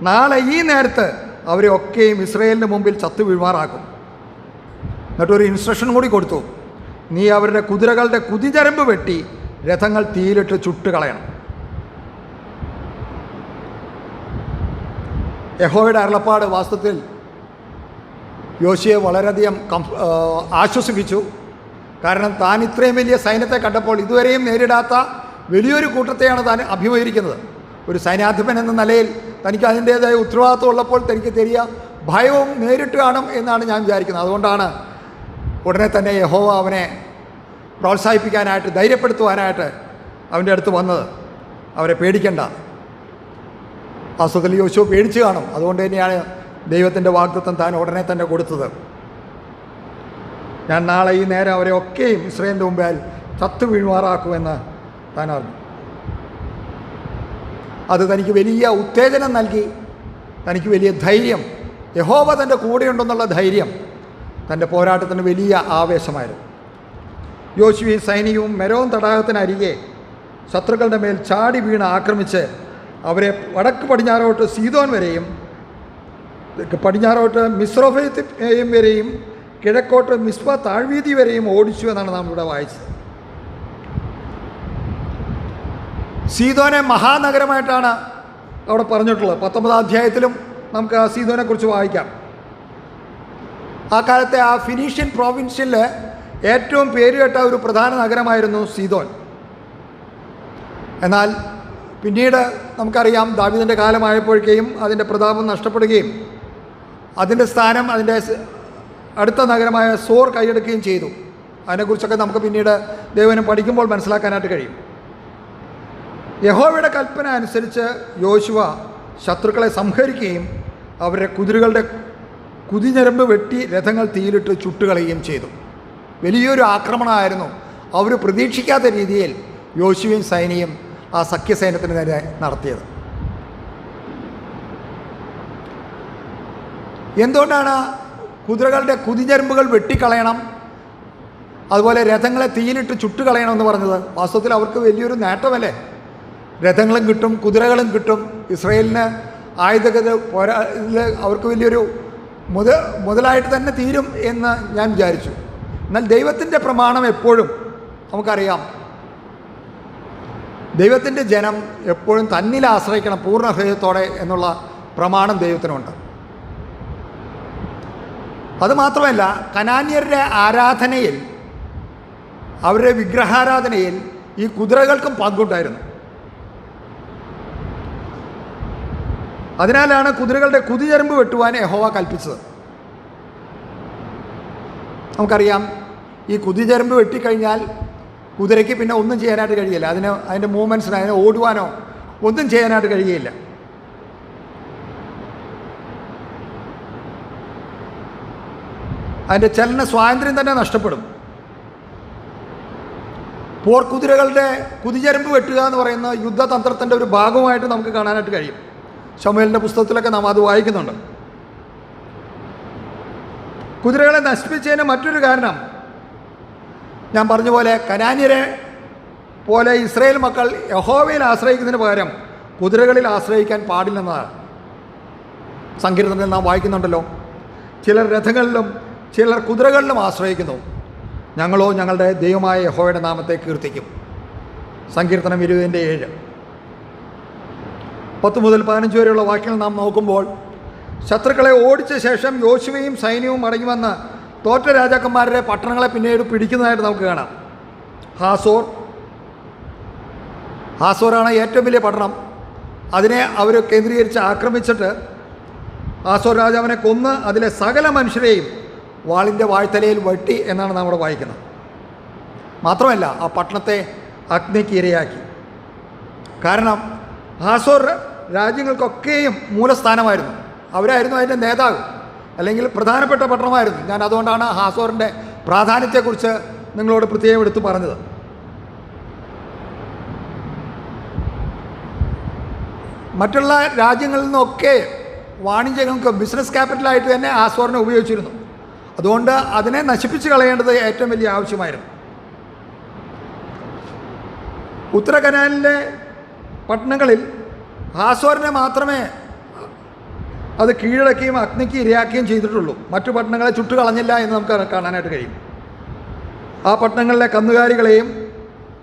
നാളെ ഈ നേരത്ത് അവരെ ഒക്കെയും ഇസ്രായേലിന് മുമ്പിൽ ചത്തു വീഴ്മാറാക്കും. എന്നിട്ടൊരു ഇൻസ്ട്രക്ഷൻ കൂടി കൊടുത്തു, നീ അവരുടെ കുതിരകളുടെ കുതിചരമ്പ് വെട്ടി രഥങ്ങൾ തീയിലിട്ട് ചുട്ട് കളയണം. യഹോവയുടെ അരുളപ്പാട് വാസ്തവത്തിൽ യോശുവയെ വളരെയധികം ആശ്വസിപ്പിച്ചു. കാരണം താൻ ഇത്രയും വലിയ സൈന്യത്തെ കണ്ടപ്പോൾ ഇതുവരെയും നേരിടാത്ത വലിയൊരു കൂട്ടത്തെയാണ് താൻ അഭിമുഖീകരിക്കുന്നത്. ഒരു സൈന്യാധിപൻ എന്ന നിലയിൽ തനിക്ക് അതിൻ്റേതായ ഉത്തരവാദിത്വം ഉള്ളപ്പോൾ തനിക്ക് ചെറിയ ഭയവും നേരിട്ട് കാണും എന്നാണ് ഞാൻ വിചാരിക്കുന്നത്. അതുകൊണ്ടാണ് ഉടനെ തന്നെ യഹോവ അവനെ പ്രോത്സാഹിപ്പിക്കാനായിട്ട്, ധൈര്യപ്പെടുത്തുവാനായിട്ട് അവൻ്റെ അടുത്ത് വന്നത്. അവരെ പേടിക്കണ്ട. വാസ്തവത്തിൽ യോശുവ പേടിച്ച് കാണും. അതുകൊണ്ട് തന്നെയാണ് ദൈവത്തിൻ്റെ വാഗ്ദത്തം താൻ ഉടനെ തന്നെ കൊടുത്തത്. ഞാൻ നാളെ ഈ നേരം അവരെ ഒക്കെയും ഇസ്രായേലിൻ്റെ മുമ്പിൽ ചത്തു വീഴ്മാറാക്കുമെന്ന് താൻ അറിഞ്ഞു. അത് തനിക്ക് വലിയ ഉത്തേജനം നൽകി, തനിക്ക് വലിയ ധൈര്യം, യഹോവ തൻ്റെ കൂടെയുണ്ടെന്നുള്ള ധൈര്യം തൻ്റെ പോരാട്ടത്തിന് വലിയ ആവേശമായിരുന്നു. യോശുവയും സൈന്യവും മെരോൻ തടാകത്തിനരികെ ശത്രുക്കളുടെ മേൽ ചാടി വീണ് ആക്രമിച്ച് അവരെ വടക്ക് പടിഞ്ഞാറോട്ട് സീദോൻ വരെയും പടിഞ്ഞാറോട്ട് മിസ്രഫയും വരെയും കിഴക്കോട്ട് മിസ്പ താഴ്വീതി വരെയും ഓടിച്ചു എന്നാണ് നാം ഇവിടെ വായിച്ചത്. സീദോനെ മഹാനഗരമായിട്ടാണ് അവിടെ പറഞ്ഞിട്ടുള്ളത്. 19-ാം അധ്യായത്തിലും നമുക്ക് ആ സീദോനെക്കുറിച്ച് വായിക്കാം. ആ കാലത്തെ ആ ഫിനീഷ്യൻ പ്രോവിൻഷ്യനിൽ ഏറ്റവും പേരുകേട്ട ഒരു പ്രധാന നഗരമായിരുന്നു സീദോൻ. എന്നാൽ പിന്നീട് നമുക്കറിയാം, ദാവീദിൻ്റെ കാലമായപ്പോഴേക്കും അതിൻ്റെ പ്രതാപം നഷ്ടപ്പെടുകയും അതിൻ്റെ സ്ഥാനം അതിൻ്റെ അടുത്ത നഗരമായ സോർ കൈയടക്കുകയും ചെയ്തു. അതിനെക്കുറിച്ചൊക്കെ നമുക്ക് പിന്നീട് ദൈവനം പഠിക്കുമ്പോൾ മനസ്സിലാക്കാനായിട്ട് കഴിയും. യഹോവയുടെ കൽപ്പന അനുസരിച്ച് യോശുവ ശത്രുക്കളെ സംഹരിക്കുകയും അവരുടെ കുതിരകളുടെ കുതിഞരമ്പ് വെട്ടി രഥങ്ങൾ തീയിലിട്ട് ചുട്ടുകളയുകയും ചെയ്തു. വലിയൊരു ആക്രമണമായിരുന്നു. അവർ പ്രതീക്ഷിക്കാത്ത രീതിയിൽ യോശുവയും സൈന്യവും ആ സഖ്യസൈന്യത്തിന് നേരെ നടത്തിയത്. എന്തുകൊണ്ടാണ് കുതിരകളുടെ കുതിഞരമ്പുകൾ വെട്ടിക്കളയണം, അതുപോലെ രഥങ്ങളെ തീയിലിട്ട് ചുട്ടുകളയണമെന്ന് പറഞ്ഞത്? വാസ്തവത്തിൽ അവർക്ക് വലിയൊരു നേട്ടമല്ലേ. രഥങ്ങളും കിട്ടും, കുതിരകളും കിട്ടും. ഇസ്രായേലിന് ആയുധഗത അവർക്ക് വലിയൊരു മുതലായിട്ട് തന്നെ തീരും എന്ന് ഞാൻ വിചാരിച്ചു. എന്നാൽ ദൈവത്തിൻ്റെ പ്രമാണം എപ്പോഴും നമുക്കറിയാം, ദൈവത്തിൻ്റെ ജനം എപ്പോഴും തന്നിൽ ആശ്രയിക്കണം പൂർണ്ണ ഹൃദയത്തോടെ എന്നുള്ള പ്രമാണം ദൈവത്തിനുണ്ട്. അതുമാത്രമല്ല, കനാന്യരുടെ ആരാധനയിൽ, അവരുടെ വിഗ്രഹാരാധനയിൽ ഈ കുതിരകൾക്കും പങ്കുണ്ടായിരുന്നു. അതിനാലാണ് കുതിരകളുടെ കുതിചരമ്പ് വെട്ടുവാൻ യഹോവ കൽപ്പിച്ചത്. നമുക്കറിയാം, ഈ കുതിചരമ്പ് വെട്ടിക്കഴിഞ്ഞാൽ കുതിരയ്ക്ക് പിന്നെ ഒന്നും ചെയ്യാനായിട്ട് കഴിയില്ല. അതിൻ്റെ മൂവ്മെൻറ്റ്സിന്, അതിനെ ഓടുവാനോ ഒന്നും ചെയ്യാനായിട്ട് കഴിയുകയില്ല. അതിൻ്റെ ചലന സ്വാതന്ത്ര്യം തന്നെ നഷ്ടപ്പെടും. പോർക്കുതിരകളുടെ കുതിചരമ്പ് വെട്ടുക എന്ന് പറയുന്ന യുദ്ധതന്ത്രത്തിൻ്റെ ഒരു ഭാഗമായിട്ട് നമുക്ക് കാണാനായിട്ട് കഴിയും. ശമൂവേലിൻ്റെ പുസ്തകത്തിലൊക്കെ നാം അത് വായിക്കുന്നുണ്ട്. കുതിരകളെ നശിപ്പിച്ചതിന് മറ്റൊരു കാരണം, ഞാൻ പറഞ്ഞ പോലെ കനാന്യരെ പോലെ ഇസ്രായേൽ മക്കൾ യഹോവയിൽ ആശ്രയിക്കുന്നതിന് പകരം കുതിരകളിൽ ആശ്രയിക്കാൻ പാടില്ലെന്നതാണ്. സങ്കീർത്തനത്തിൽ നാം വായിക്കുന്നുണ്ടല്ലോ, ചിലർ രഥങ്ങളിലും ചിലർ കുതിരകളിലും ആശ്രയിക്കുന്നു, ഞങ്ങളോ ഞങ്ങളുടെ ദൈവമായ യഹോവയുടെ നാമത്തെ കീർത്തിക്കും. സങ്കീർത്തനം 20:7. 10 മുതൽ 15 വരെയുള്ള വാക്യങ്ങൾ നാം നോക്കുമ്പോൾ, ശത്രുക്കളെ ഓടിച്ച ശേഷം യോശുവയും സൈന്യവും മടങ്ങി വന്ന് തോറ്റ രാജാക്കന്മാരുടെ പട്ടണങ്ങളെ പിന്നീട് പിടിക്കുന്നതായിട്ട് നമുക്ക് കാണാം. ഹാസോറാണ് ഏറ്റവും വലിയ പട്ടണം. അതിനെ അവർ കേന്ദ്രീകരിച്ച് ആക്രമിച്ചിട്ട് ഹാസോർ രാജാവിനെ കൊന്ന് അതിലെ സകല മനുഷ്യരെയും വാളിൻ്റെ വാഴ്ത്തലയിൽ വെട്ടി എന്നാണ് നാം ഇവിടെ വായിക്കുന്നത്. മാത്രമല്ല, ആ പട്ടണത്തെ അഗ്നിക്ക് ഇരയാക്കി. കാരണം ഹാസോർ രാജ്യങ്ങൾക്കൊക്കെയും മൂലസ്ഥാനമായിരുന്നു. അവരായിരുന്നു അതിൻ്റെ നേതാവ്, അല്ലെങ്കിൽ പ്രധാനപ്പെട്ട പട്ടണമായിരുന്നു. ഞാൻ അതുകൊണ്ടാണ് ഹാസോറിൻ്റെ പ്രാധാന്യത്തെക്കുറിച്ച് നിങ്ങളോട് പ്രത്യേകം എടുത്തു പറഞ്ഞത്. മറ്റുള്ള രാജ്യങ്ങളിൽ നിന്നൊക്കെ വാണിജ്യങ്ങൾക്ക് ബിസിനസ് ക്യാപിറ്റലായിട്ട് തന്നെ ഹാസോറിനെ ഉപയോഗിച്ചിരുന്നു. അതുകൊണ്ട് അതിനെ നശിപ്പിച്ച് കളയേണ്ടത് ഏറ്റവും വലിയ ആവശ്യമായിരുന്നു. ഉത്തര കനാലിലെ പട്ടണങ്ങളിൽ ഹാസോറിനെ മാത്രമേ അത് കീഴടക്കുകയും അഗ്നിക്ക് ഇരയാക്കുകയും ചെയ്തിട്ടുള്ളൂ. മറ്റു പട്ടണങ്ങളെ ചുട്ടുകളഞ്ഞില്ല എന്ന് നമുക്ക് കാണാനായിട്ട് കഴിയും. ആ പട്ടണങ്ങളിലെ കന്നുകാലികളെയും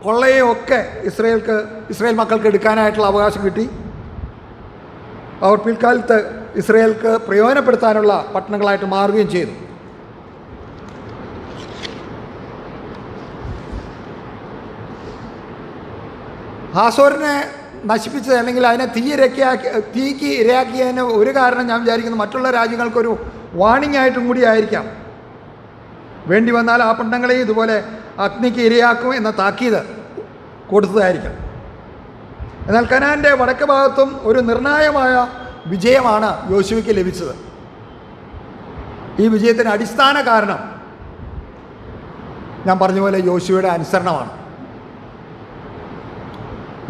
കൊള്ളയെയും ഒക്കെ ഇസ്രായേൽ മക്കൾക്ക് എടുക്കാനായിട്ടുള്ള അവകാശം കിട്ടി. അവർ പിൽക്കാലത്ത് ഇസ്രായേൽക്ക് പ്രയോജനപ്പെടുത്താനുള്ള പട്ടണങ്ങളായിട്ട് മാറുകയും ചെയ്തു. ഹാസോറിനെ നശിപ്പിച്ചത്, അല്ലെങ്കിൽ അതിനെ തീക്ക് ഇരയാക്കിയതിന് ഒരു കാരണം ഞാൻ വിചാരിക്കുന്നു മറ്റുള്ള രാജ്യങ്ങൾക്കൊരു വാണിംഗ് ആയിട്ടും കൂടി ആയിരിക്കാം. വേണ്ടി വന്നാൽ ആ പട്ടണങ്ങളെയും ഇതുപോലെ അഗ്നിക്ക് ഇരയാക്കും എന്ന താക്കീത് കൊടുത്തതായിരിക്കാം. എന്നാൽ കനാൻ്റെ വടക്ക് ഭാഗത്തും ഒരു നിർണായകമായ വിജയമാണ് യോശുവയ്ക്ക് ലഭിച്ചത്. ഈ വിജയത്തിന് അടിസ്ഥാന കാരണം ഞാൻ പറഞ്ഞ പോലെ യോശുവയുടെ അനുസരണമാണ്.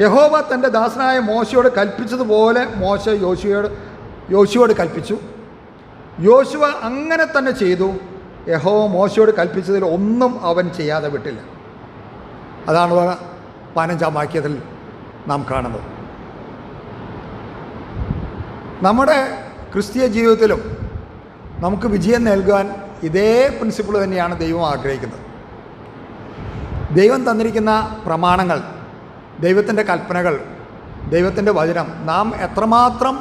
യഹോവ തൻ്റെ ദാസനായ മോശയോട് കൽപ്പിച്ചതുപോലെ മോശ യോശുവയോട് കൽപ്പിച്ചു. യോശുവ അങ്ങനെ തന്നെ ചെയ്തു. യഹോവ മോശയോട് കൽപ്പിച്ചതിൽ ഒന്നും അവൻ ചെയ്യാതെ വിട്ടില്ല. അതാണ് 15-ാം വാക്യത്തിൽ നാം കാണുന്നത്. നമ്മുടെ ക്രിസ്തീയ ജീവിതത്തിലും നമുക്ക് വിജയം നൽകാൻ ഇതേ പ്രിൻസിപ്പിൾ തന്നെയാണ് ദൈവം ആഗ്രഹിക്കുന്നത്. ദൈവം തന്നിരിക്കുന്ന പ്രമാണങ്ങൾ, ദൈവത്തിൻ്റെ കൽപ്പനകൾ, ദൈവത്തിൻ്റെ വചനം നാം എത്രമാത്രം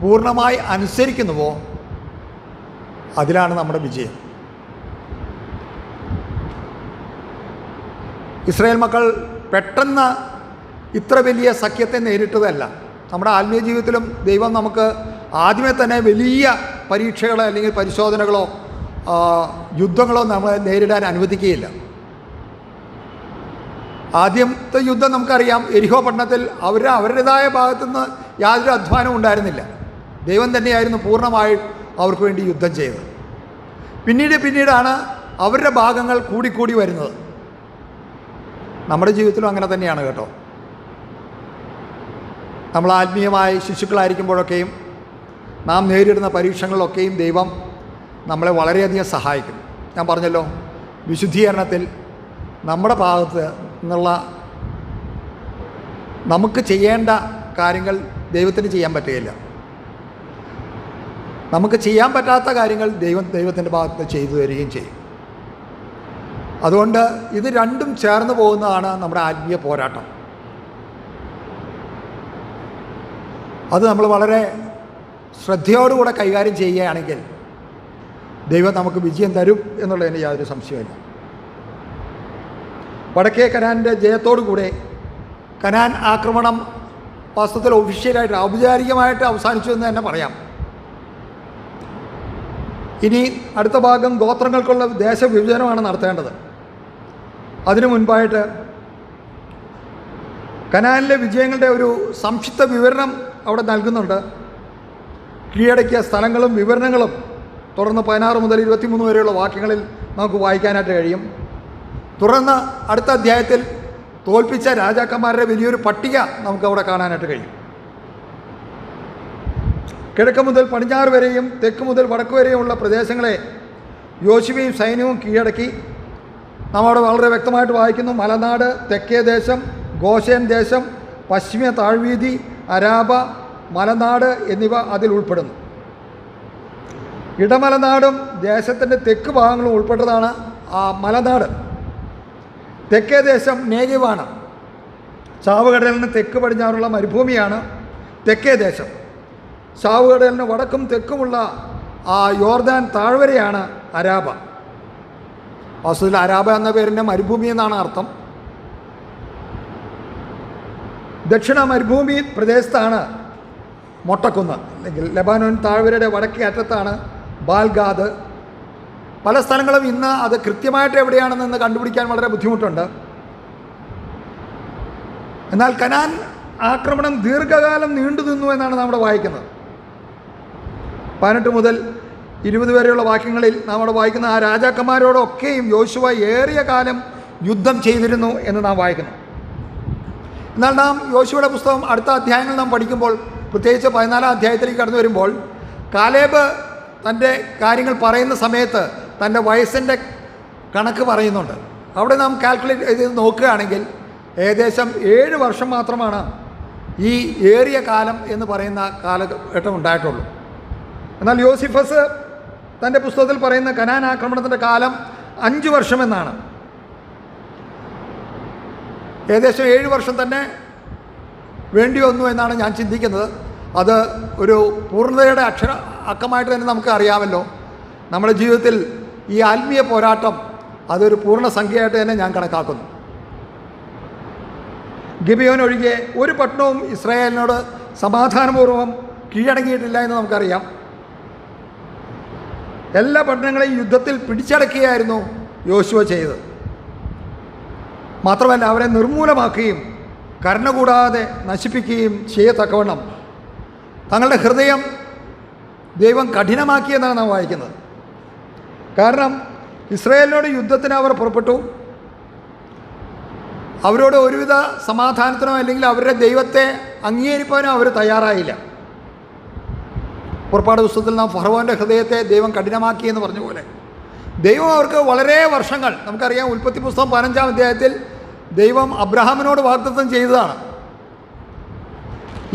പൂർണ്ണമായി അനുസരിക്കുന്നുവോ അതിലാണ് നമ്മുടെ വിജയം. ഇസ്രായേൽ മക്കൾ പെട്ടെന്ന് ഇത്ര വലിയ സഖ്യത്തെ നേരിട്ടതല്ല. നമ്മുടെ ആത്മീയ ജീവിതത്തിലും ദൈവം നമുക്ക് ആദ്യമേ തന്നെ വലിയ പരീക്ഷകളോ അല്ലെങ്കിൽ പരിശോധനകളോ യുദ്ധങ്ങളോ നമ്മളെ നേരിടാൻ അനുവദിക്കുകയില്ല. ആദ്യത്തെ യുദ്ധം നമുക്കറിയാം. എരിഹോ പട്ടണത്തിൽ അവരുടേതായ ഭാഗത്തുനിന്ന് യാതൊരു അധ്വാനവും ഉണ്ടായിരുന്നില്ല. ദൈവം തന്നെയായിരുന്നു പൂർണ്ണമായി അവർക്ക് വേണ്ടി യുദ്ധം ചെയ്തത്. പിന്നീടാണ് അവരുടെ ഭാഗങ്ങൾ കൂടിക്കൂടി വരുന്നത്. നമ്മുടെ ജീവിതത്തിലും അങ്ങനെ തന്നെയാണ് കേട്ടോ. നമ്മൾ ആത്മീയമായി ശിശുക്കളായിരിക്കുമ്പോഴൊക്കെയും നാം നേരിടുന്ന പരീക്ഷകളിലൊക്കെയും ദൈവം നമ്മളെ വളരെയധികം സഹായിക്കും. ഞാൻ പറഞ്ഞല്ലോ, വിശുദ്ധീകരണത്തിൽ നമ്മുടെ ഭാഗത്ത് നിന്നുള്ള നമുക്ക് ചെയ്യേണ്ട കാര്യങ്ങൾ ദൈവത്തിന് ചെയ്യാൻ പറ്റുകയില്ല. നമുക്ക് ചെയ്യാൻ പറ്റാത്ത കാര്യങ്ങൾ ദൈവത്തിൻ്റെ ഭാഗത്ത് ചെയ്തു തരികയും ചെയ്യും. അതുകൊണ്ട് ഇത് രണ്ടും ചേർന്ന് പോകുന്നതാണ് നമ്മുടെ ആത്മീയ പോരാട്ടം. അത് നമ്മൾ വളരെ ശ്രദ്ധയോടുകൂടെ കൈകാര്യം ചെയ്യുകയാണെങ്കിൽ ദൈവം നമുക്ക് വിജയം തരും എന്നുള്ളതിന് യാതൊരു സംശയമില്ല. വടക്കേ കനാൻ്റെ ജയത്തോടുകൂടെ കനാൻ ആക്രമണം വാസ്തവത്തിൽ ഒഫീഷ്യലായിട്ട് ഔപചാരികമായിട്ട് അവസാനിച്ചു എന്ന് തന്നെ പറയാം. ഇനി അടുത്ത ഭാഗം ഗോത്രങ്ങൾക്കുള്ള ദേശവിഭജനമാണ് നടത്തേണ്ടത്. അതിനു മുൻപായിട്ട് കനാനിലെ വിജയങ്ങളുടെ ഒരു സംക്ഷിപ്ത വിവരണം അവിടെ നൽകുന്നുണ്ട്. കീഴടക്കിയ സ്ഥലങ്ങളും വിവരണങ്ങളും തുടർന്ന് 16 മുതൽ 23 വരെയുള്ള വാക്യങ്ങളിൽ നമുക്ക് വായിക്കാനായിട്ട് കഴിയും. തുടർന്ന് അടുത്ത അധ്യായത്തിൽ തോൽപ്പിച്ച രാജാക്കന്മാരുടെ വലിയൊരു പട്ടിക നമുക്ക് അവിടെ കാണാനായിട്ട് കഴിയും. കിഴക്ക് മുതൽ പടിഞ്ഞാറ് വരെയും തെക്ക് മുതൽ വടക്ക് വരെയുമുള്ള പ്രദേശങ്ങളെ യോശുവയും സൈന്യവും കീഴടക്കി. നാം അവിടെ വളരെ വ്യക്തമായിട്ട് വായിക്കുന്നു. മലനാട്, തെക്കേ ദേശം, ഗോശേൻ ദേശം, പശ്ചിമ താഴ്വീതി, അരാബ, മലനാട് എന്നിവ അതിൽ ഉൾപ്പെടുന്നു. ഇടമലനാടും ദേശത്തിൻ്റെ തെക്ക് ഭാഗങ്ങളും ഉൾപ്പെട്ടതാണ് ആ മലനാട്. തെക്കേ ദേശം നേഗിവാണ്. ചാവുകടലിന് തെക്ക് പടിഞ്ഞാറുള്ള മരുഭൂമിയാണ് തെക്കേ ദേശം. ചാവുകടലിന് വടക്കും തെക്കുമുള്ള ആ യോർദാൻ താഴ്വരയാണ് അരാബ. വാസ്തവത്തിൽ അരാബ എന്ന പേരിൻ്റെ മരുഭൂമി എന്നാണ് അർത്ഥം. ദക്ഷിണ മരുഭൂമി പ്രദേശത്താണ് മൊട്ടക്കുന്ന്, അല്ലെങ്കിൽ ലെബാനോൻ താഴ്വരയുടെ വടക്കേ അറ്റത്താണ് ബാൽഗാദ്. പല സ്ഥലങ്ങളും ഇന്ന് അത് കൃത്യമായിട്ട് എവിടെയാണെന്ന് കണ്ടുപിടിക്കാൻ വളരെ ബുദ്ധിമുട്ടുണ്ട്. എന്നാൽ കനാൻ ആക്രമണം ദീർഘകാലം നീണ്ടു നിന്നു എന്നാണ് നമ്മൾ വായിക്കുന്നത്. 18 മുതൽ 20 വരെയുള്ള വാക്യങ്ങളിൽ നാം വായിക്കുന്ന ആ രാജാക്കന്മാരോടൊക്കെയും യോശുവ ഏറിയ കാലം യുദ്ധം ചെയ്തിരുന്നു എന്ന് നാം വായിക്കുന്നു. എന്നാൽ നാം യോശുവയുടെ പുസ്തകം അടുത്ത അധ്യായങ്ങൾ നാം പഠിക്കുമ്പോൾ, പ്രത്യേകിച്ച് 14-ാം അധ്യായത്തിലേക്ക് കടന്നു വരുമ്പോൾ, കാലേബ് തൻ്റെ കാര്യങ്ങൾ പറയുന്ന സമയത്ത് തൻ്റെ വയസ്സിൻ്റെ കണക്ക് പറയുന്നുണ്ട്. അവിടെ നാം കാൽക്കുലേറ്റ് ചെയ്ത് നോക്കുകയാണെങ്കിൽ ഏകദേശം 7 വർഷം മാത്രമാണ് ഈ ഏറിയ കാലം എന്ന് പറയുന്ന കാലഘട്ടം ഉണ്ടായിട്ടുള്ളൂ. എന്നാൽ യോസിഫസ് തൻ്റെ പുസ്തകത്തിൽ പറയുന്ന കനാൻ ആക്രമണത്തിൻ്റെ കാലം 5 വർഷമെന്നാണ്. ഏകദേശം 7 വർഷം തന്നെ വേണ്ടി വന്നു എന്നാണ് ഞാൻ ചിന്തിക്കുന്നത്. അത് ഒരു പൂർണ്ണതയുടെ അക്കമായിട്ട് തന്നെ നമുക്ക് അറിയാമല്ലോ. നമ്മുടെ ജീവിതത്തിൽ ഈ ആത്മീയ പോരാട്ടം അതൊരു പൂർണ്ണ സംഖ്യയായിട്ട് തന്നെ ഞാൻ കണക്കാക്കുന്നു. ഗിബിയോൻ ഒഴികെ ഒരു പട്ടണവും ഇസ്രായേലിനോട് സമാധാനപൂർവ്വം കീഴടങ്ങിയിട്ടില്ല എന്ന് നമുക്കറിയാം. എല്ലാ പട്ടണങ്ങളെയും യുദ്ധത്തിൽ പിടിച്ചടക്കുകയായിരുന്നു യോശുവ ചെയ്തത്. മാത്രമല്ല അവരെ നിർമൂലമാക്കുകയും കരുണ കൂടാതെ നശിപ്പിക്കുകയും ചെയ്യത്തക്കവണ്ണം തങ്ങളുടെ ഹൃദയം ദൈവം കഠിനമാക്കിയെന്നാണ് നാം വായിക്കുന്നത്. കാരണം ഇസ്രായേലിനോട് യുദ്ധത്തിന് അവർ പുറപ്പെട്ടു. അവരോട് ഒരുവിധ സമാധാനത്തിനോ അല്ലെങ്കിൽ അവരുടെ ദൈവത്തെ അംഗീകരിക്കാനോ അവർ തയ്യാറായില്ല. പുറപ്പാട് പുസ്തകത്തിൽ നാം ഫറവോൻ്റെ ഹൃദയത്തെ ദൈവം കഠിനമാക്കി എന്ന് പറഞ്ഞ പോലെ ദൈവം അവർക്ക് വളരെ വർഷങ്ങൾ, നമുക്കറിയാം ഉൽപ്പത്തി പുസ്തകം 15-ാം അധ്യായത്തിൽ ദൈവം അബ്രഹാമിനോട് വാഗ്ദത്തം ചെയ്തതാണ്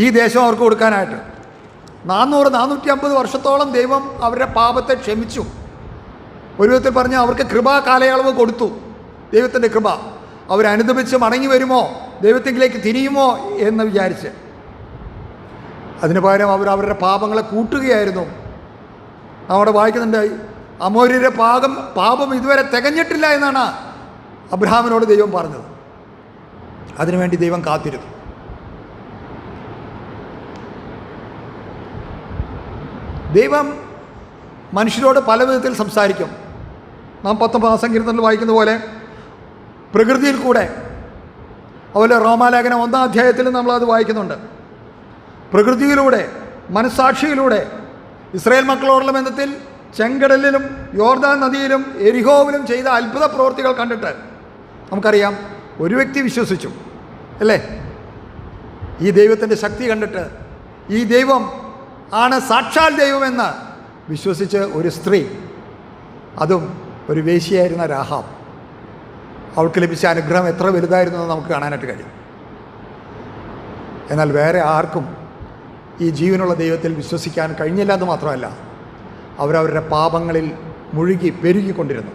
ഈ ദേശം അവർക്ക് കൊടുക്കാനായിട്ട്. 450 വർഷത്തോളം ദൈവം അവരുടെ പാപത്തെ ക്ഷമിച്ചു. ഒരു വിധത്തിൽ പറഞ്ഞ് അവർക്ക് കൃപാ കാലയളവ് കൊടുത്തു. ദൈവത്തിൻ്റെ കൃപ അവരനുദപിച്ച് മടങ്ങി വരുമോ, ദൈവത്തിലേക്ക് തിരിയുമോ എന്ന് വിചാരിച്ച്. അതിന് പകരം അവരുടെ പാപങ്ങളെ കൂട്ടുകയായിരുന്നു. അവിടെ വായിക്കുന്നുണ്ട്, അമോര്യരുടെ പാപം ഇതുവരെ തികഞ്ഞിട്ടില്ല എന്നാണ് അബ്രഹാമിനോട് ദൈവം പറഞ്ഞത്. അതിനുവേണ്ടി ദൈവം കാത്തിരുന്നു. ദൈവം മനുഷ്യരോട് പല വിധത്തിൽ സംസാരിക്കും. നാം 19-ാം സങ്കീർത്തനത്തിൽ വായിക്കുന്ന പോലെ പ്രകൃതിയിൽ കൂടെ, അതുപോലെ റോമാലേഖനം 1-ാം അധ്യായത്തിൽ നമ്മളത് വായിക്കുന്നുണ്ട്. പ്രകൃതിയിലൂടെ, മനസ്സാക്ഷിയിലൂടെ, ഇസ്രായേൽ മക്കളോടുള്ള ബന്ധത്തിൽ ചെങ്കടലിലും യോർദാൻ നദിയിലും എരിഹോവിലും ചെയ്ത അത്ഭുത പ്രവൃത്തികൾ കണ്ടിട്ട് നമുക്കറിയാം ഒരു വ്യക്തി വിശ്വസിച്ചു, അല്ലേ? ഈ ദൈവത്തിൻ്റെ ശക്തി കണ്ടിട്ട് ഈ ദൈവം ആണ് സാക്ഷാൽ ദൈവമെന്ന് വിശ്വസിച്ച് ഒരു സ്ത്രീ, അതും ഒരു വേശ്യയായിരുന്ന രാഹാബ്, അവൾക്ക് ലഭിച്ച അനുഗ്രഹം എത്ര വലുതായിരുന്നു എന്ന് നമുക്ക് കാണാനായിട്ട് കഴിയും. എന്നാൽ വേറെ ആർക്കും ഈ ജീവനുള്ള ദൈവത്തിൽ വിശ്വസിക്കാൻ കഴിഞ്ഞില്ല എന്ന് മാത്രമല്ല, അവരവരുടെ പാപങ്ങളിൽ മുഴുകി പെരുകിക്കൊണ്ടിരുന്നു.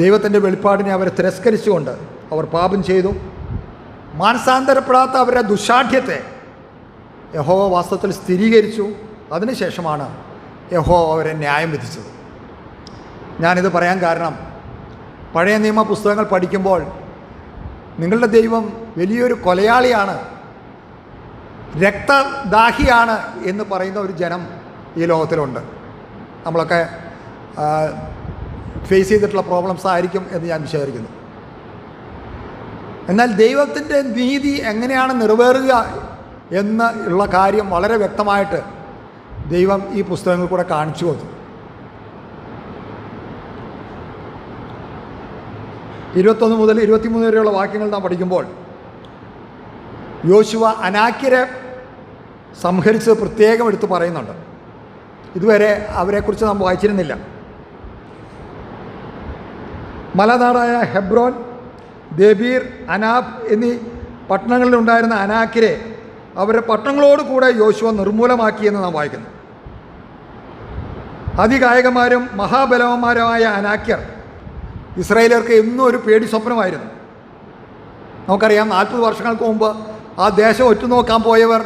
ദൈവത്തിൻ്റെ വെളിപ്പാടിനെ അവരെ തിരസ്കരിച്ചുകൊണ്ട് അവർ പാപം ചെയ്തു. മാനസാന്തരപ്പെടാത്ത അവരുടെ ദുശാഠ്യത്തെ യഹോവ വാസ്തവത്തിൽ സ്ഥിരീകരിച്ചു. അതിനുശേഷമാണ് യഹോവ അവരെ ന്യായം വിധിച്ചത്. ഞാനിത് പറയാൻ കാരണം, പഴയ നിയമ പുസ്തകങ്ങൾ പഠിക്കുമ്പോൾ നിങ്ങളുടെ ദൈവം വലിയൊരു കൊലയാളിയാണ്, രക്തദാഹിയാണ് എന്ന് പറയുന്ന ഒരു ജനം ഈ ലോകത്തിലുണ്ട്. നമ്മളൊക്കെ ഫേസ് ചെയ്തിട്ടുള്ള പ്രോബ്ലംസ് ആയിരിക്കും എന്ന് ഞാൻ വിചാരിക്കുന്നു. എന്നാൽ ദൈവത്തിൻ്റെ നീതി എങ്ങനെയാണ് നിറവേറുക എന്നുള്ള കാര്യം വളരെ വ്യക്തമായിട്ട് ദൈവം ഈ പുസ്തകങ്ങൾ കൂടെ കാണിച്ചു കൊടുത്തു. 21 മുതൽ 23 വരെയുള്ള വാക്യങ്ങൾ നാം പഠിക്കുമ്പോൾ യോശുവ അനാക്യരെ സംഹരിച്ച് പ്രത്യേകം എടുത്ത് പറയുന്നുണ്ട്. ഇതുവരെ അവരെക്കുറിച്ച് നാം വായിച്ചിരുന്നില്ല. മലനാടായ ഹെബ്രോൻ, ദെബീർ, അനാബ് എന്നീ പട്ടണങ്ങളിലുണ്ടായിരുന്ന അനാക്യരെ അവരുടെ പട്ടണങ്ങളോട് കൂടെ യോശുവ നിർമൂലമാക്കിയെന്ന് നാം വായിക്കുന്നു. അതികായകന്മാരും മഹാബലവന്മാരുമായ അനാക്യർ ഇസ്രായേലർക്ക് എന്നും ഒരു പേടി സ്വപ്നമായിരുന്നു. നമുക്കറിയാം 40 വർഷങ്ങൾക്ക് മുമ്പ് ആ ദേശം ഒറ്റുനോക്കാൻ പോയവർ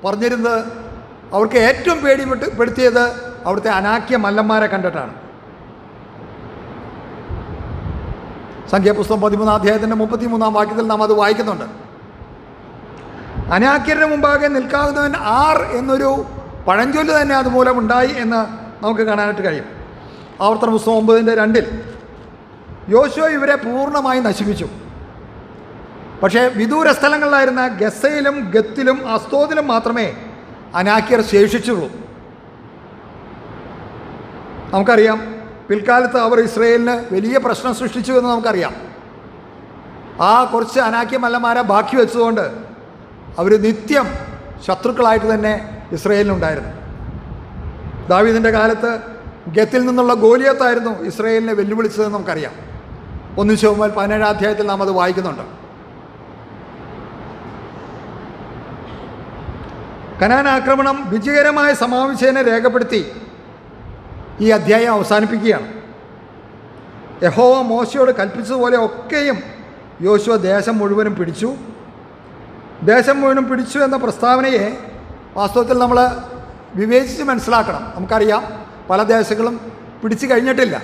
പറഞ്ഞിരുന്നത് അവർക്ക് ഏറ്റവും പേടിപ്പെടുത്തിയത് അവിടുത്തെ അനാക്യ മല്ലന്മാരെ കണ്ടിട്ടാണ്. സംഖ്യാപുസ്തകം 13-ാം അധ്യായത്തിൻ്റെ 33-ാം വാക്യത്തിൽ നാം അത് വായിക്കുന്നുണ്ട്. അനാക്യരുടെ മുമ്പാകെ നിൽക്കാവുന്നവൻ ആർ എന്നൊരു പഴഞ്ചൊല്ല് തന്നെ അതുമൂലം ഉണ്ടായി എന്ന് നമുക്ക് കാണാനായിട്ട് കഴിയും. ആവർത്തന പുസ്തകം 9:2 യോശുവ ഇവരെ പൂർണ്ണമായി നശിപ്പിച്ചു. പക്ഷേ വിദൂര സ്ഥലങ്ങളിലായിരുന്ന ഗസയിലും ഗത്തിലും അസ്തോദിലും മാത്രമേ അനാക്യർ ശേഷിച്ചുള്ളൂ. നമുക്കറിയാം, പിൽക്കാലത്ത് അവർ ഇസ്രയേലിന് വലിയ പ്രശ്നം സൃഷ്ടിച്ചു എന്ന് നമുക്കറിയാം. ആ കുറച്ച് അനാക്യ മല്ലന്മാരെ ബാക്കി വെച്ചതുകൊണ്ട് അവർ നിത്യം ശത്രുക്കളായിട്ട് തന്നെ ഇസ്രയേലിനുണ്ടായിരുന്നു. ദാവീദിൻ്റെ കാലത്ത് ഗത്തിൽ നിന്നുള്ള ഗോലിയത്തായിരുന്നു ഇസ്രയേലിനെ വെല്ലുവിളിച്ചതെന്ന് നമുക്കറിയാം. 1 ശമൂവേൽ 17 അധ്യായത്തിൽ നാം അത് വായിക്കുന്നുണ്ട്. കനാൻ ആക്രമണം വിജയകരമായ സമാപിച്ചതിനെ രേഖപ്പെടുത്തി ഈ അധ്യായം അവസാനിപ്പിക്കുകയാണ്. യഹോവ മോശയോട് കൽപ്പിച്ചതുപോലെ ഒക്കെയും യോശുവ ദേശം മുഴുവനും പിടിച്ചു. ദേശം മുഴുവനും പിടിച്ചു എന്ന പ്രസ്താവനയെ വാസ്തവത്തിൽ നമ്മൾ വിവേചിച്ച് മനസ്സിലാക്കണം. നമുക്കറിയാം, പല ദേശങ്ങളും പിടിച്ചു കഴിഞ്ഞിട്ടില്ല.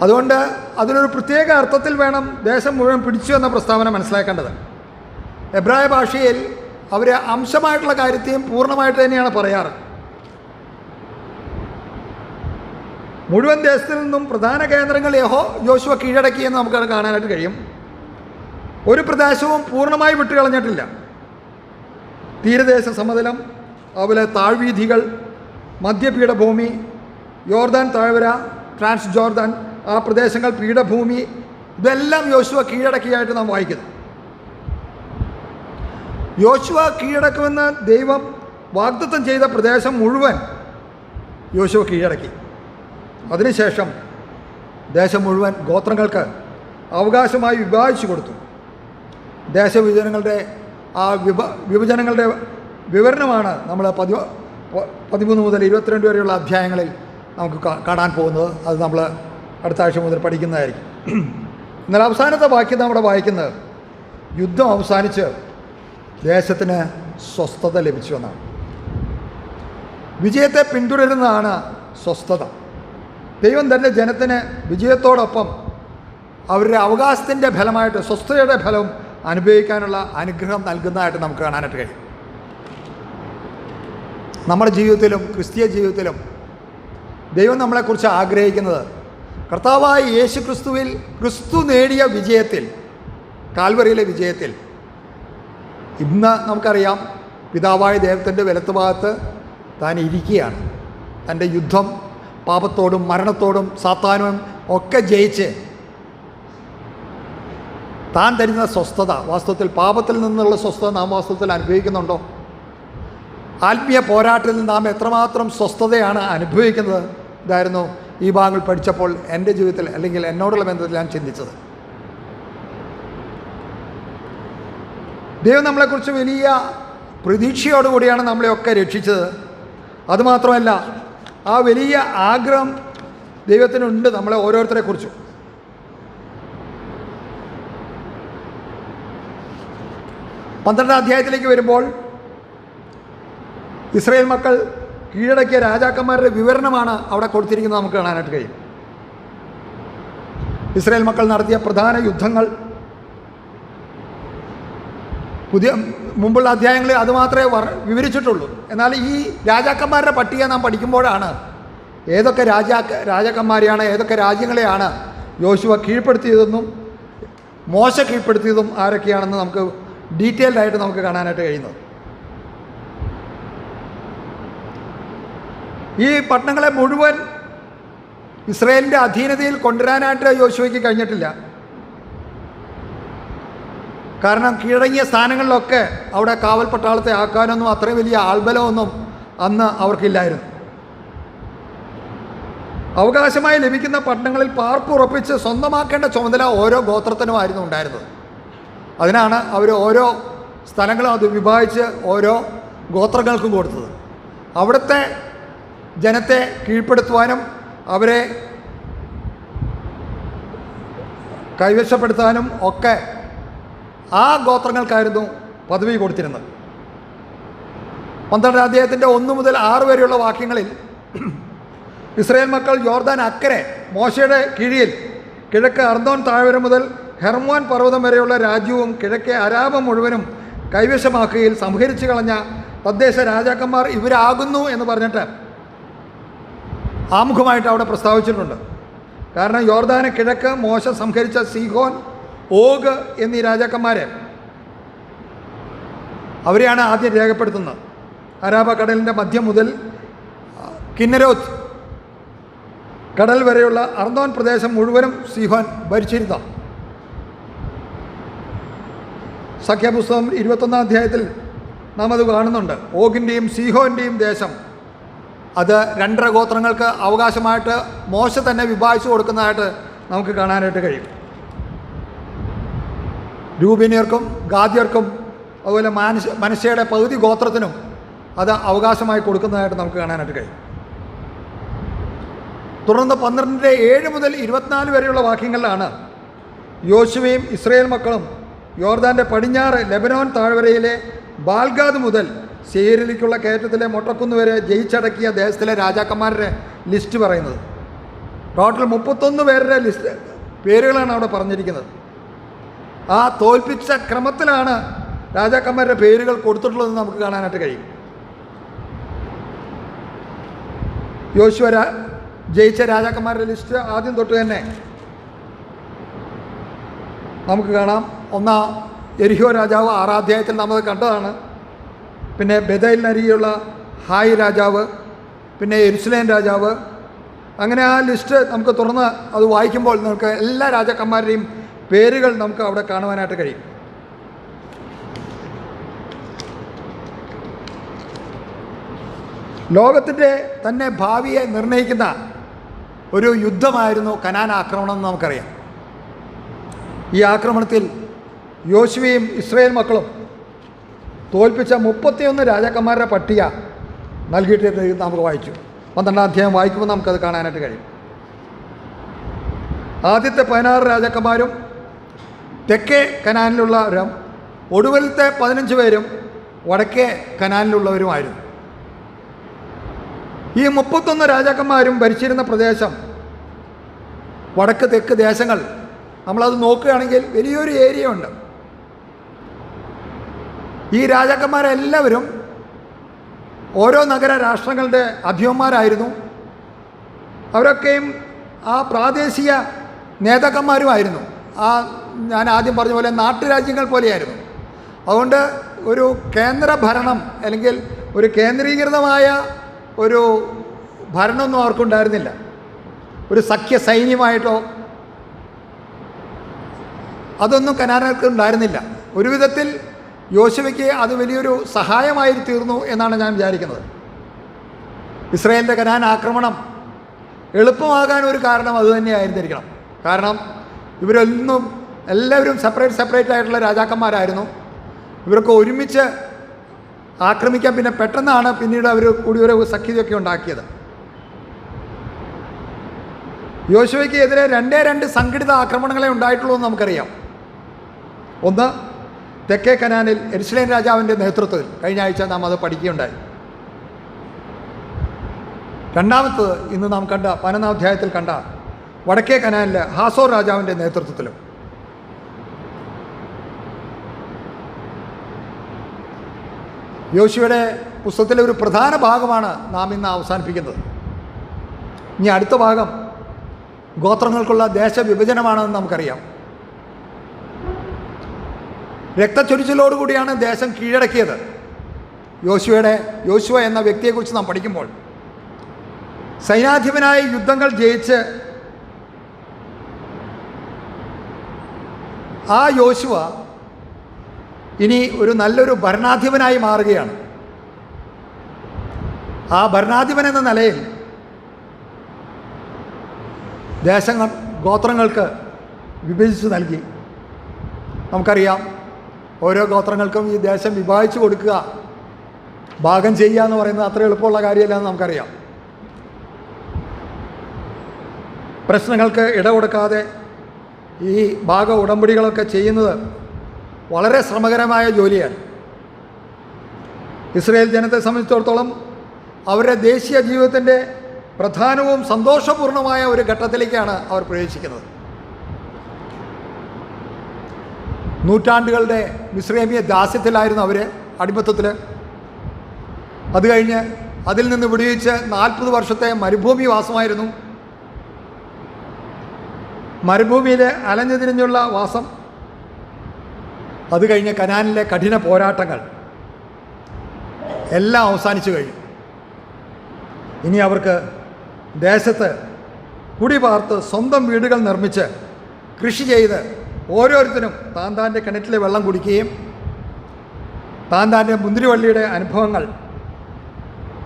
അതുകൊണ്ട് അതിനൊരു പ്രത്യേക അർത്ഥത്തിൽ വേണം ദേശം മുഴുവൻ പിടിച്ചു എന്ന പ്രസ്താവന മനസ്സിലാക്കേണ്ടത്. എബ്രായ ഭാഷയിൽ അവർ അംശമായിട്ടുള്ള കാര്യത്തെയും പൂർണ്ണമായിട്ട് തന്നെയാണ് പറയാറ്. മുഴുവൻ ദേശത്തിൽ നിന്നും പ്രധാന കേന്ദ്രങ്ങൾ യോശുവ കീഴടക്കിയെന്ന് നമുക്ക് കാണാനായിട്ട് കഴിയും. ഒരു പ്രദേശവും പൂർണ്ണമായി വിട്ടുകളഞ്ഞിട്ടില്ല. തീരദേശ സമതലം, അതുപോലെ താഴ്വീഥികൾ, മധ്യപീഠഭൂമി, യോർദാൻ താഴ്വര, ട്രാൻസ് ജോർദാൻ, ആ പ്രദേശങ്ങൾ, പീഠഭൂമി, ഇതെല്ലാം യോശുവ കീഴടക്കിയായിട്ട് നാം വായിക്കുന്നു. യോശുവ കീഴടക്കുമെന്ന് ദൈവം വാഗ്ദത്തം ചെയ്ത പ്രദേശം മുഴുവൻ യോശുവ കീഴടക്കി. അതിനുശേഷം ദേശം മുഴുവൻ ഗോത്രങ്ങൾക്ക് അവകാശമായി വിഭാഗിച്ചു കൊടുത്തു. ദേശവിഭജനങ്ങളുടെ ആ വിഭജനങ്ങളുടെ വിവരണമാണ് നമ്മൾ 13 മുതൽ 22 വരെയുള്ള അധ്യായങ്ങളിൽ നമുക്ക് കാണാൻ പോകുന്നത്. അത് നമ്മൾ അടുത്ത ആഴ്ച മുതൽ പഠിക്കുന്നതായിരിക്കും. എന്നാൽ അവസാനത്തെ വാക്യം നമ്മുടെ വായിക്കുന്നത് യുദ്ധം അവസാനിച്ച് ദേശത്തിന് സ്വസ്ഥത ലഭിച്ചു എന്നാണ്. വിജയത്തെ പിന്തുടരുന്നതാണ് സ്വസ്ഥത. ദൈവം തൻ്റെ ജനത്തിന് വിജയത്തോടൊപ്പം അവരുടെ അവകാശത്തിൻ്റെ ഫലമായിട്ട് സ്വസ്ഥതയുടെ ഫലം അനുഭവിക്കാനുള്ള അനുഗ്രഹം നൽകുന്നതായിട്ട് നമുക്ക് കാണാനായിട്ട് കഴിയും. നമ്മുടെ ജീവിതത്തിലും ക്രിസ്തീയ ജീവിതത്തിലും ദൈവം നമ്മളെക്കുറിച്ച് ആഗ്രഹിക്കുന്നത് കർത്താവായ യേശു ക്രിസ്തുവിൽ ക്രിസ്തു നേടിയ വിജയത്തിൽ, കാൽവറിയിലെ വിജയത്തിൽ ഇന്ന് നമുക്കറിയാം, പിതാവായ ദൈവത്തിൻ്റെ വലത്തുഭാഗത്ത് താൻ ഇരിക്കുകയാണ്. തൻ്റെ യുദ്ധം പാപത്തോടും മരണത്തോടും സാത്താനും ഒക്കെ ജയിച്ച് താൻ തരുന്ന സ്വസ്ഥത, വാസ്തവത്തിൽ പാപത്തിൽ നിന്നുള്ള സ്വസ്ഥത നാം വാസ്തവത്തിൽ അനുഭവിക്കുന്നുണ്ടോ? ആത്മീയ പോരാട്ടത്തിൽ നാം എത്രമാത്രം സ്വസ്ഥതയാണ് അനുഭവിക്കുന്നത്? ഇതായിരുന്നു ഈ ഭാഗങ്ങൾ പഠിച്ചപ്പോൾ എൻ്റെ ജീവിതത്തിൽ, അല്ലെങ്കിൽ എന്നോടുള്ള ബന്ധത്തിൽ ഞാൻ ചിന്തിച്ചത്. ദൈവം നമ്മളെക്കുറിച്ച് വലിയ പ്രതീക്ഷയോടുകൂടിയാണ് നമ്മളെയൊക്കെ രക്ഷിച്ചത്. അതുമാത്രമല്ല, ആ വലിയ ആഗ്രഹം ദൈവത്തിനുണ്ട് നമ്മളെ ഓരോരുത്തരെക്കുറിച്ചും. പന്ത്രണ്ടാം അധ്യായത്തിലേക്ക് വരുമ്പോൾ ഇസ്രായേൽ മക്കൾ കീഴടക്കിയ രാജാക്കന്മാരുടെ വിവരണമാണ് അവിടെ കൊടുത്തിരിക്കുന്നത് നമുക്ക് കാണാനായിട്ട് കഴിയും. ഇസ്രായേൽ മക്കൾ നടത്തിയ പ്രധാന യുദ്ധങ്ങൾ മുമ്പുള്ള അധ്യായങ്ങളിൽ അതുമാത്രമേ വിവരിച്ചിട്ടുള്ളൂ. എന്നാൽ ഈ രാജാക്കന്മാരുടെ പട്ടിക നാം പഠിക്കുമ്പോഴാണ് ഏതൊക്കെ രാജാക്കന്മാരെയാണ്, ഏതൊക്കെ രാജ്യങ്ങളെയാണ് യോശുവ കീഴ്പ്പെടുത്തിയതെന്നും മോശ കീഴ്പ്പെടുത്തിയതും ആരൊക്കെയാണെന്ന് നമുക്ക് ഡീറ്റെയിൽഡായിട്ട് നമുക്ക് കാണാനായിട്ട് കഴിയുന്നത്. ഈ പട്ടണങ്ങളെ മുഴുവൻ ഇസ്രായേലിൻ്റെ അധീനതയിൽ കൊണ്ടുവരാനായിട്ട് യോശുവയ്ക്ക് കഴിഞ്ഞിട്ടില്ല. കാരണം കീഴടങ്ങിയ സ്ഥാനങ്ങളിലൊക്കെ അവിടെ കാവൽ പട്ടാളത്തെ ആക്കാനൊന്നും അത്രയും വലിയ ആൾബലമൊന്നും അന്ന് അവർക്കില്ലായിരുന്നു. അവകാശമായി ലഭിക്കുന്ന പട്ടണങ്ങളിൽ പാർപ്പുറപ്പിച്ച് സ്വന്തമാക്കേണ്ട ചുമതല ഓരോ ഗോത്രത്തിനുമായിരുന്നു ഉണ്ടായിരുന്നത്. അതിനാണ് അവർ ഓരോ സ്ഥലങ്ങളും അത് വിഭാഗിച്ച് ഓരോ ഗോത്രങ്ങൾക്കും കൊടുത്തത്. അവിടുത്തെ ജനത്തെ കീഴ്പ്പെടുത്തുവാനും അവരെ കൈവശപ്പെടുത്താനും ഒക്കെ ആ ഗോത്രങ്ങൾക്കായിരുന്നു പദവി കൊടുത്തിരുന്നത്. 12 അധ്യായത്തിൻ്റെ 1 മുതൽ 6 വരെയുള്ള വാക്യങ്ങളിൽ ഇസ്രായേൽ മക്കൾ യോർദാൻ അക്കരെ മോശയുടെ കീഴിൽ കിഴക്ക് അർദോൻ താഴ്വര മുതൽ ഹെർമോൻ പർവ്വതം വരെയുള്ള രാജ്യവും കിഴക്കേ അരാബം മുഴുവനും കൈവശമാക്കുകയിൽ സംഹരിച്ചു കളഞ്ഞ തദ്ദേശ രാജാക്കന്മാർ ഇവരാകുന്നു എന്ന് പറഞ്ഞിട്ട് ആമുഖമായിട്ട് അവിടെ പ്രസ്താവിച്ചിട്ടുണ്ട്. കാരണം യോർദാന് കിഴക്ക് മോശ സംഹരിച്ച സീഹോൻ, ഓഗ് എന്നീ രാജാക്കന്മാരെ അവരെയാണ് ആദ്യം രേഖപ്പെടുത്തുന്നത്. അരാബ കടലിൻ്റെ മധ്യം മുതൽ കിന്നരോത്ത് കടൽ വരെയുള്ള അർന്നോൻ പ്രദേശം മുഴുവനും സീഹോൻ ഭരിച്ചിരുന്നു. സംഖ്യാപുസ്തകം 21 അധ്യായത്തിൽ നാം അത് കാണുന്നുണ്ട്. ഓഗിൻ്റെയും സീഹോൻ്റെയും ദേശം അത് 2 ഗോത്രങ്ങൾക്ക് അവകാശമായിട്ട് മോശ തന്നെ വിഭാഗിച്ചു കൊടുക്കുന്നതായിട്ട് നമുക്ക് കാണാനായിട്ട് കഴിയും. രൂബേന്യർക്കും ഗാദ്യർക്കും അതുപോലെ മനശ്ശയുടെ പകുതി ഗോത്രത്തിനും അത് അവകാശമായി കൊടുക്കുന്നതായിട്ട് നമുക്ക് കാണാനായിട്ട് കഴിയും. തുടർന്ന് 12:7 മുതൽ 24 വരെയുള്ള വാക്യങ്ങളിലാണ് യോശുവയും ഇസ്രായേൽ മക്കളും യോർദാൻ്റെ പടിഞ്ഞാറ് ലെബനോൻ താഴ്വരയിലെ ബാൽഗാദ് മുതൽ സേരിലേക്കുള്ള കയറ്റത്തിലെ മൊട്ടക്കുന്ന് വരെ ജയിച്ചടക്കിയ ദേശത്തിലെ രാജാക്കന്മാരുടെ ലിസ്റ്റ് പറയുന്നത്. ടോട്ടൽ 31 പേരുടെ പേരുകളാണ് അവിടെ പറഞ്ഞിരിക്കുന്നത്. ആ തോൽപ്പിച്ച ക്രമത്തിലാണ് രാജാക്കന്മാരുടെ പേരുകൾ കൊടുത്തിട്ടുള്ളതെന്ന് നമുക്ക് കാണാനായിട്ട് കഴിയും. യോശുവ ജയിച്ച രാജാക്കന്മാരുടെ ലിസ്റ്റ് ആദ്യം തൊട്ട് തന്നെ നമുക്ക് കാണാം. ഒന്നാം എരിഹോ രാജാവ് 6-ാം അധ്യായത്തിൽ നമ്മൾ കണ്ടതാണ്. പിന്നെ ബെഥേലിനരികെയുള്ള ഹായ് രാജാവ്, പിന്നെ യെരുശലേം രാജാവ്. അങ്ങനെ ആ ലിസ്റ്റ് നമുക്ക് തുറന്ന് അത് വായിക്കുമ്പോൾ നമുക്ക് എല്ലാ രാജാക്കന്മാരുടെയും പേരുകൾ നമുക്ക് അവിടെ കാണുവാനായിട്ട് കഴിയും. ലോകത്തിൻ്റെ തന്നെ ഭാവിയെ നിർണ്ണയിക്കുന്ന ഒരു യുദ്ധമായിരുന്നു കനാൻ ആക്രമണം എന്ന് നമുക്കറിയാം. ഈ ആക്രമണത്തിൽ യോശുവയും ഇസ്രായേൽ മക്കളും തോൽപ്പിച്ച 31 രാജാക്കന്മാരുടെ പട്ടിക നൽകിയിട്ട് നമുക്ക് വായിച്ചു. 12-ാം അധ്യായം വായിക്കുമ്പോൾ നമുക്കത് കാണാനായിട്ട് കഴിയും. ആദ്യത്തെ 16 രാജാക്കന്മാരും തെക്കേ കനാനിലുള്ളവരും ഒടുവിലത്തെ 15 പേരും വടക്കേ കനാനിലുള്ളവരുമായിരുന്നു. ഈ 31 രാജാക്കന്മാരും ഭരിച്ചിരുന്ന പ്രദേശം വടക്ക് തെക്ക് ദേശങ്ങൾ നമ്മളത് നോക്കുകയാണെങ്കിൽ വലിയൊരു ഏരിയ ഉണ്ട്. ഈ രാജാക്കന്മാരെല്ലാവരും ഓരോ നഗര രാഷ്ട്രങ്ങളുടെ അധിപന്മാരായിരുന്നു. അവരൊക്കെയും ആ പ്രാദേശിക നേതാക്കന്മാരുമായിരുന്നു. ഞാൻ ആദ്യം പറഞ്ഞ പോലെ നാട്ടുരാജ്യങ്ങൾ പോലെയായിരുന്നു. അതുകൊണ്ട് ഒരു കേന്ദ്ര ഭരണം അല്ലെങ്കിൽ ഒരു കേന്ദ്രീകൃതമായ ഒരു ഭരണമൊന്നും അവർക്കുണ്ടായിരുന്നില്ല. ഒരു സഖ്യ സൈന്യമായിട്ടോ അതൊന്നും കനാനർക്ക് ഉണ്ടായിരുന്നില്ല. ഒരു വിധത്തിൽ യോശുവയ്ക്ക് അത് വലിയൊരു സഹായമായി തീർന്നു എന്നാണ് ഞാൻ വിചാരിക്കുന്നത്. ഇസ്രായേലിൻ്റെ കനാൻ ആക്രമണം എളുപ്പമാകാൻ ഒരു കാരണം അതുതന്നെയായിരുന്നിരിക്കണം. കാരണം എല്ലാവരും സെപ്പറേറ്റ് ആയിട്ടുള്ള രാജാക്കന്മാരായിരുന്നു. ഇവരൊക്കെ ഒരുമിച്ച് ആക്രമിക്കാൻ പിന്നെ പെട്ടെന്നാണ് പിന്നീട് അവർ കൂടി ഒരു സഖ്യതയൊക്കെ ഉണ്ടാക്കിയത്. യോശുവയ്ക്ക് എതിരെ 2 സംഘടിത ആക്രമണങ്ങളെ ഉണ്ടായിട്ടുള്ളൂ എന്ന് നമുക്കറിയാം. ഒന്ന് തെക്കേ കനാനിൽ യെരുശലേം രാജാവിൻ്റെ നേതൃത്വത്തിൽ, കഴിഞ്ഞ ആഴ്ച നാം അത് പഠിക്കുകയുണ്ടായി. രണ്ടാമത്തത് ഇന്ന് നാം കണ്ട 15-ാം അധ്യായത്തിൽ കണ്ട വടക്കേ കനാനിൽ ഹാസോർ രാജാവിൻ്റെ നേതൃത്വത്തിലും. യോശുവയുടെ പുസ്തകത്തിലെ ഒരു പ്രധാന ഭാഗമാണ് നാം ഇന്ന് അവസാനിപ്പിക്കുന്നത്. ഇനി അടുത്ത ഭാഗം ഗോത്രങ്ങൾക്കുള്ള ദേശവിഭജനമാണെന്ന് നമുക്കറിയാം. രക്തച്ചൊരിച്ചിലോടുകൂടിയാണ് ദേശം കീഴടക്കിയത്. യോശുവ എന്ന വ്യക്തിയെക്കുറിച്ച് നാം പഠിക്കുമ്പോൾ സൈനാധിപനായി യുദ്ധങ്ങൾ ജയിച്ച് ആ യോശുവ ഇനി ഒരു നല്ലൊരു ഭരണാധിപനായി മാറുകയാണ്. ആ ഭരണാധിപൻ എന്ന നിലയിൽ ദേശങ്ങൾ ഗോത്രങ്ങൾക്ക് വിഭജിച്ച് നൽകി. നമുക്കറിയാം, ഓരോ ഗോത്രങ്ങൾക്കും ഈ ദേശം വിഭാഗിച്ചു കൊടുക്കുക, ഭാഗം ചെയ്യുക എന്ന് പറയുന്നത് അത്ര എളുപ്പമുള്ള കാര്യമല്ലെന്ന് നമുക്കറിയാം. പ്രശ്നങ്ങൾക്ക് ഇടകൊടുക്കാതെ ഈ ഭാഗ ഉടമ്പടികളൊക്കെ ചെയ്യുന്നത് വളരെ ശ്രമകരമായ ജോലിയാണ്. ഇസ്രായേൽ ജനത്തെ സംബന്ധിച്ചിടത്തോളം അവരുടെ ദേശീയ ജീവിതത്തിൻ്റെ പ്രധാനവും സന്തോഷപൂർണമായ ഒരു ഘട്ടത്തിലേക്കാണ് അവർ പ്രവേശിക്കുന്നത്. നൂറ്റാണ്ടുകളുടെ മിസ്രൈമിയ ദാസ്യത്തിലായിരുന്നു അവർ, അടിമത്തത്തിൽ. അത് കഴിഞ്ഞ് അതിൽ നിന്ന് വിടുവിച്ച് 40 വർഷത്തെ മരുഭൂമി വാസമായിരുന്നു. മരുഭൂമിയിൽ അലഞ്ഞു തിരിഞ്ഞുള്ള വാസം, അത് കഴിഞ്ഞ് കനാനിലെ കഠിന പോരാട്ടങ്ങൾ എല്ലാം അവസാനിച്ചു കഴിഞ്ഞു. ഇനി അവർക്ക് ദേശത്ത് കുടിപാർത്ത് സ്വന്തം വീടുകൾ നിർമ്മിച്ച് കൃഷി ചെയ്ത് ഓരോരുത്തരും താൻ്റെ കിണറ്റിലെ വെള്ളം കുടിക്കുകയും താൻ്റെ മുന്തിരിവള്ളിയുടെ അനുഭവങ്ങൾ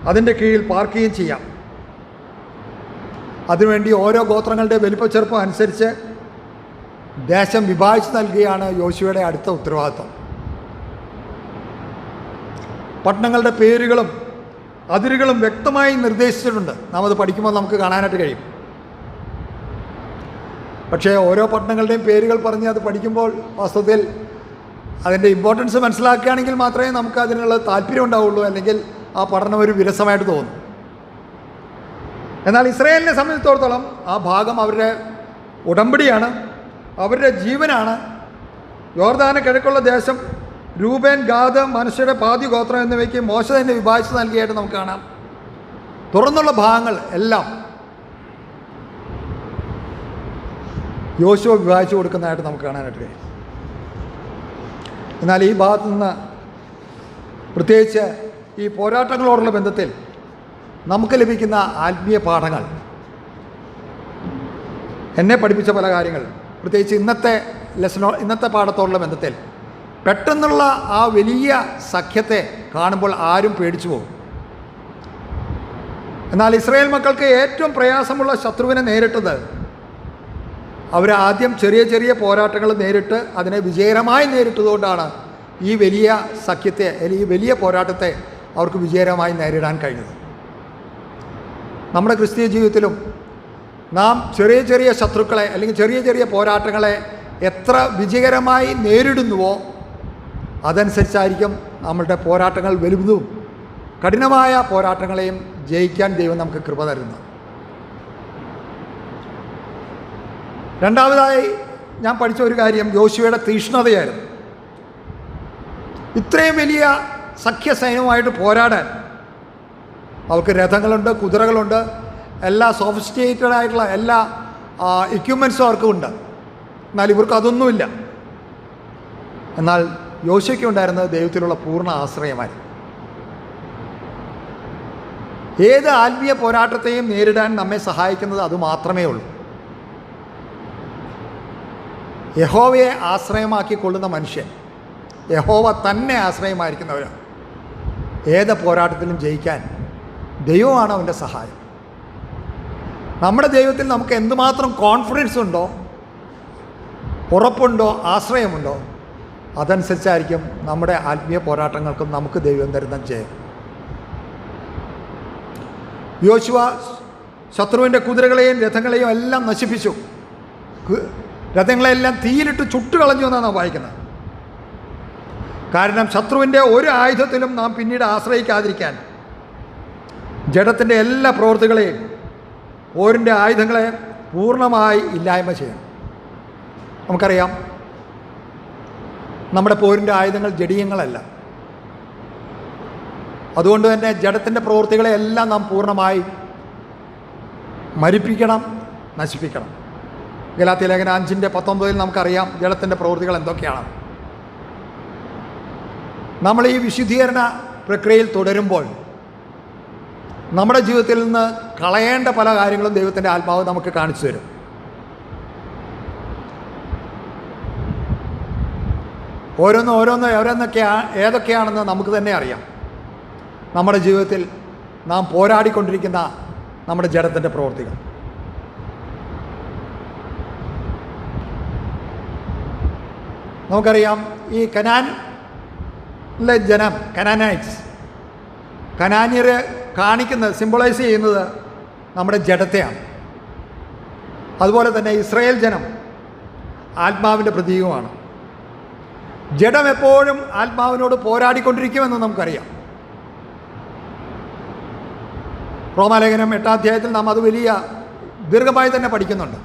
അതിൻ്റെ കീഴിൽ പാർക്കുകയും ചെയ്യാം. അതിനുവേണ്ടി ഓരോ ഗോത്രങ്ങളുടെ വലിപ്പച്ചെറുപ്പം അനുസരിച്ച് ദേശം വിഭാജിച്ച് നൽകുകയാണ് യോശുവയുടെ അടുത്ത ഉത്തരവാദിത്വം. പട്ടണങ്ങളുടെ പേരുകളും അതിരുകളും വ്യക്തമായി നിർദ്ദേശിച്ചിട്ടുണ്ട്. നാം അത് പഠിക്കുമ്പോൾ നമുക്ക് കാണാനായിട്ട് കഴിയും. പക്ഷേ ഓരോ പട്ടണങ്ങളുടെയും പേരുകൾ പറഞ്ഞ് അത് പഠിക്കുമ്പോൾ വാസ്തവത്തിൽ അതിൻ്റെ ഇമ്പോർട്ടൻസ് മനസ്സിലാക്കുകയാണെങ്കിൽ മാത്രമേ നമുക്ക് അതിനുള്ള താല്പര്യം ഉണ്ടാവുള്ളൂ, അല്ലെങ്കിൽ ആ പഠനം ഒരു വിരസമായിട്ട് തോന്നും. എന്നാൽ ഇസ്രായേലിനെ സംബന്ധിച്ചിടത്തോളം ആ ഭാഗം അവരുടെ ഉടമ്പടിയാണ്, അവരുടെ ജീവനാണ്. യോർദാന് കിഴക്കുള്ള ദേശം രൂബേൻ, ഗാദ്, മനശ്ശയുടെ പാതി ഗോത്രം എന്നിവയ്ക്ക് മോശ തന്നെ വിഭാജിച്ച് നൽകിയായിട്ട് നമുക്ക് കാണാം. തുറന്നുള്ള ഭാഗങ്ങൾ എല്ലാം യോശുവ വിഭാജിച്ചു കൊടുക്കുന്നതായിട്ട് നമുക്ക് കാണാനായിട്ട് കഴിയും. എന്നാൽ ഈ ഭാഗത്തു നിന്ന് പ്രത്യേകിച്ച് ഈ പോരാട്ടങ്ങളോടുള്ള ബന്ധത്തിൽ നമുക്ക് ലഭിക്കുന്ന ആത്മീയ പാഠങ്ങൾ, എന്നെ പഠിപ്പിച്ച പല കാര്യങ്ങൾ, പ്രത്യേകിച്ച് ഇന്നത്തെ പാഠത്തോടുള്ള ബന്ധത്തിൽ പെട്ടെന്നുള്ള ആ വലിയ സഖ്യത്തെ കാണുമ്പോൾ ആരും പേടിച്ചു പോകും. എന്നാൽ ഇസ്രായേൽ മക്കൾക്ക് ഏറ്റവും പ്രയാസമുള്ള ശത്രുവിനെ നേരിട്ടത് അവരാദ്യം ചെറിയ ചെറിയ പോരാട്ടങ്ങൾ നേരിട്ട് അതിനെ വിജയകരമായി നേരിട്ടതുകൊണ്ടാണ് ഈ വലിയ സഖ്യത്തെ അല്ലെങ്കിൽ ഈ വലിയ പോരാട്ടത്തെ അവർക്ക് വിജയകരമായി നേരിടാൻ കഴിഞ്ഞത്. നമ്മുടെ ക്രിസ്തീയ ജീവിതത്തിലും നാം ചെറിയ ചെറിയ ശത്രുക്കളെ അല്ലെങ്കിൽ ചെറിയ ചെറിയ പോരാട്ടങ്ങളെ എത്ര വിജയകരമായി നേരിടുന്നുവോ അതനുസരിച്ചായിരിക്കും നമ്മളുടെ പോരാട്ടങ്ങൾ വലുതും കഠിനമായ പോരാട്ടങ്ങളെയും ജയിക്കാൻ ദൈവം നമുക്ക് കൃപ തരുന്നു. രണ്ടാമതായി ഞാൻ പഠിച്ച ഒരു കാര്യം യോശുവയുടെ തീക്ഷ്ണതയായിരുന്നു. ഇത്രയും വലിയ സഖ്യസൈന്യവുമായിട്ട് പോരാടാൻ അവർക്ക് രഥങ്ങളുണ്ട്, കുതിരകളുണ്ട്, എല്ലാ സോഫിസ്റ്റിക്കേറ്റഡ് ആയിട്ടുള്ള എല്ലാ എക്യുപ്മെൻറ്റ്സും അവർക്കും ഉണ്ട്. എന്നാൽ ഇവർക്ക് അതൊന്നുമില്ല. എന്നാൽ യോശുവയ്ക്ക് ഉണ്ടായിരുന്നത് ദൈവത്തിലുള്ള പൂർണ്ണ ആശ്രയമായിരുന്നു. ഏത് ആത്മീയ പോരാട്ടത്തെയും നേരിടാൻ നമ്മെ സഹായിക്കുന്നത് അതുമാത്രമേ ഉള്ളൂ. യഹോവയെ ആശ്രയമാക്കിക്കൊള്ളുന്ന മനുഷ്യൻ, യഹോവ തന്നെ ആശ്രയമായിരിക്കുന്നവരാണ്. ഏത് പോരാട്ടത്തിലും ജയിക്കാൻ ദൈവമാണ് അവൻ്റെ സഹായം. നമ്മുടെ ദൈവത്തിൽ നമുക്ക് എന്തുമാത്രം കോൺഫിഡൻസ് ഉണ്ടോ, ഉറപ്പുണ്ടോ, ആശ്രയമുണ്ടോ, അതനുസരിച്ചായിരിക്കും നമ്മുടെ ആത്മീയ പോരാട്ടങ്ങൾക്കും നമുക്ക് ദൈവം തരുന്ന ജയം. യോശുവ ശത്രുവിൻ്റെ കുതിരകളെയും രഥങ്ങളെയും എല്ലാം നശിപ്പിച്ചു. രഥങ്ങളെല്ലാം തീയിലിട്ട് ചുട്ടുകളഞ്ഞു എന്നാണ് വായിക്കുന്നത്. കാരണം ശത്രുവിൻ്റെ ഒരു ആയുധത്തിലും നാം പിന്നീട് ആശ്രയിക്കാതിരിക്കാൻ ജഡത്തിൻ്റെ എല്ലാ പ്രവൃത്തികളെയും പോരിൻ്റെ ആയുധങ്ങളെ പൂർണ്ണമായി ഇല്ലായ്മ ചെയ്യണം. നമുക്കറിയാം നമ്മുടെ പോരിൻ്റെ ആയുധങ്ങൾ ജഡീയങ്ങളല്ല. അതുകൊണ്ട് തന്നെ ജഡത്തിൻ്റെ പ്രവൃത്തികളെ എല്ലാം നാം പൂർണ്ണമായി മരിപ്പിക്കണം, നശിപ്പിക്കണം. ഗലാത്യ ലേഖനം 5:19 നമുക്കറിയാം ജഡത്തിൻ്റെ പ്രവൃത്തികൾ എന്തൊക്കെയാണ്. നമ്മൾ ഈ വിശുദ്ധീകരണ പ്രക്രിയയിൽ തുടരുമ്പോൾ നമ്മുടെ ജീവിതത്തിൽ നിന്ന് കളയേണ്ട പല കാര്യങ്ങളും ദൈവത്തിൻ്റെ ആത്മാവ് നമുക്ക് കാണിച്ചു തരും. ഏതൊക്കെയാണെന്ന് നമുക്ക് തന്നെ അറിയാം. നമ്മുടെ ജീവിതത്തിൽ നാം പോരാടിക്കൊണ്ടിരിക്കുന്ന നമ്മുടെ ജഡത്തിൻ്റെ പ്രവൃത്തികൾ. നമുക്കറിയാം ഈ കനാനിലെ ജനം, കനാന്യരെ കാണിക്കുന്നത്, സിംബോളൈസ് ചെയ്യുന്നത് നമ്മുടെ ജഡത്തെയാണ്. അതുപോലെ തന്നെ ഇസ്രായേൽ ജനം ആത്മാവിൻ്റെ പ്രതീകമാണ്. ജഡം എപ്പോഴും ആത്മാവിനോട് പോരാടിക്കൊണ്ടിരിക്കുമെന്ന് നമുക്കറിയാം. റോമാലേഖനം 8-ാം അധ്യായത്തിൽ നാം അത് വലിയ ദീർഘമായി തന്നെ പഠിക്കുന്നുണ്ട്.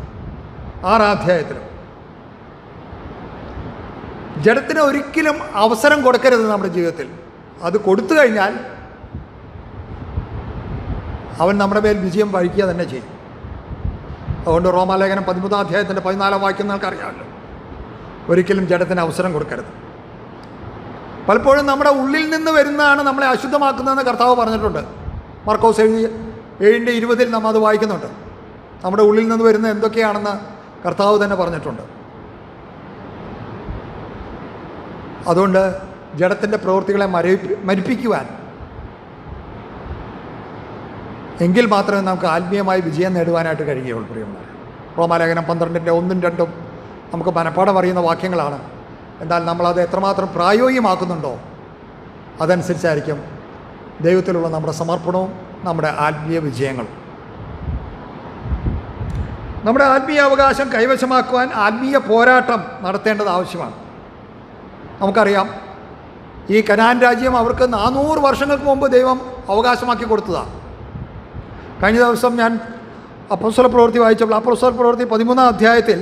6-ാം അധ്യായത്തിലും ജഡത്തിന് ഒരിക്കലും അവസരം കൊടുക്കരുത് നമ്മുടെ ജീവിതത്തിൽ. അത് കൊടുത്തു കഴിഞ്ഞാൽ അവൻ നമ്മുടെ മേൽ വിജയം വഹിക്കുക തന്നെ ചെയ്യും. അതുകൊണ്ട് റോമാലേഖനം 13-ാം അധ്യായത്തിൻ്റെ 14-ാം വാക്യം നിങ്ങൾക്കറിയാമല്ലോ, ഒരിക്കലും ജഡത്തിന് അവസരം കൊടുക്കരുത്. പലപ്പോഴും നമ്മുടെ ഉള്ളിൽ നിന്ന് വരുന്നതാണ് നമ്മളെ അശുദ്ധമാക്കുന്നതെന്ന് കർത്താവ് പറഞ്ഞിട്ടുണ്ട്. മർക്കോസ് 7:20 നാം അത് വായിക്കുന്നുണ്ട്. നമ്മുടെ ഉള്ളിൽ നിന്ന് വരുന്ന എന്തൊക്കെയാണെന്ന് കർത്താവ് തന്നെ പറഞ്ഞിട്ടുണ്ട്. അതുകൊണ്ട് ജഡത്തിൻ്റെ പ്രവൃത്തികളെ മരിപ്പിക്കുവാൻ എങ്കിൽ മാത്രമേ നമുക്ക് ആത്മീയമായി വിജയം നേടുവാനായിട്ട് കഴിയുകയുള്ളൂ. പ്രിയമുള്ളവരെ, റോമാലേഖനം 12:1-2 നമുക്ക് മനപ്പാഠം അറിയുന്ന വാക്യങ്ങളാണ്. എന്നാൽ നമ്മളത് എത്രമാത്രം പ്രായോഗികമാക്കുന്നുണ്ടോ അതനുസരിച്ചായിരിക്കും ദൈവത്തിലുള്ള നമ്മുടെ സമർപ്പണവും നമ്മുടെ ആത്മീയ വിജയങ്ങളും. നമ്മുടെ ആത്മീയ അവകാശം കൈവശമാക്കുവാൻ ആത്മീയ പോരാട്ടം നടത്തേണ്ടത് ആവശ്യമാണ്. നമുക്കറിയാം, ഈ കനാൻ രാജ്യം അവർക്ക് 400 വർഷങ്ങൾക്ക് മുമ്പ് ദൈവം അവകാശമാക്കി കൊടുത്തതാണ്. കഴിഞ്ഞ ദിവസം ഞാൻ അപ്പോസ്തല പ്രവൃത്തി വായിച്ചപ്പോൾ അപ്പോസ്തല പ്രവൃത്തി 13-ാം അധ്യായത്തിൽ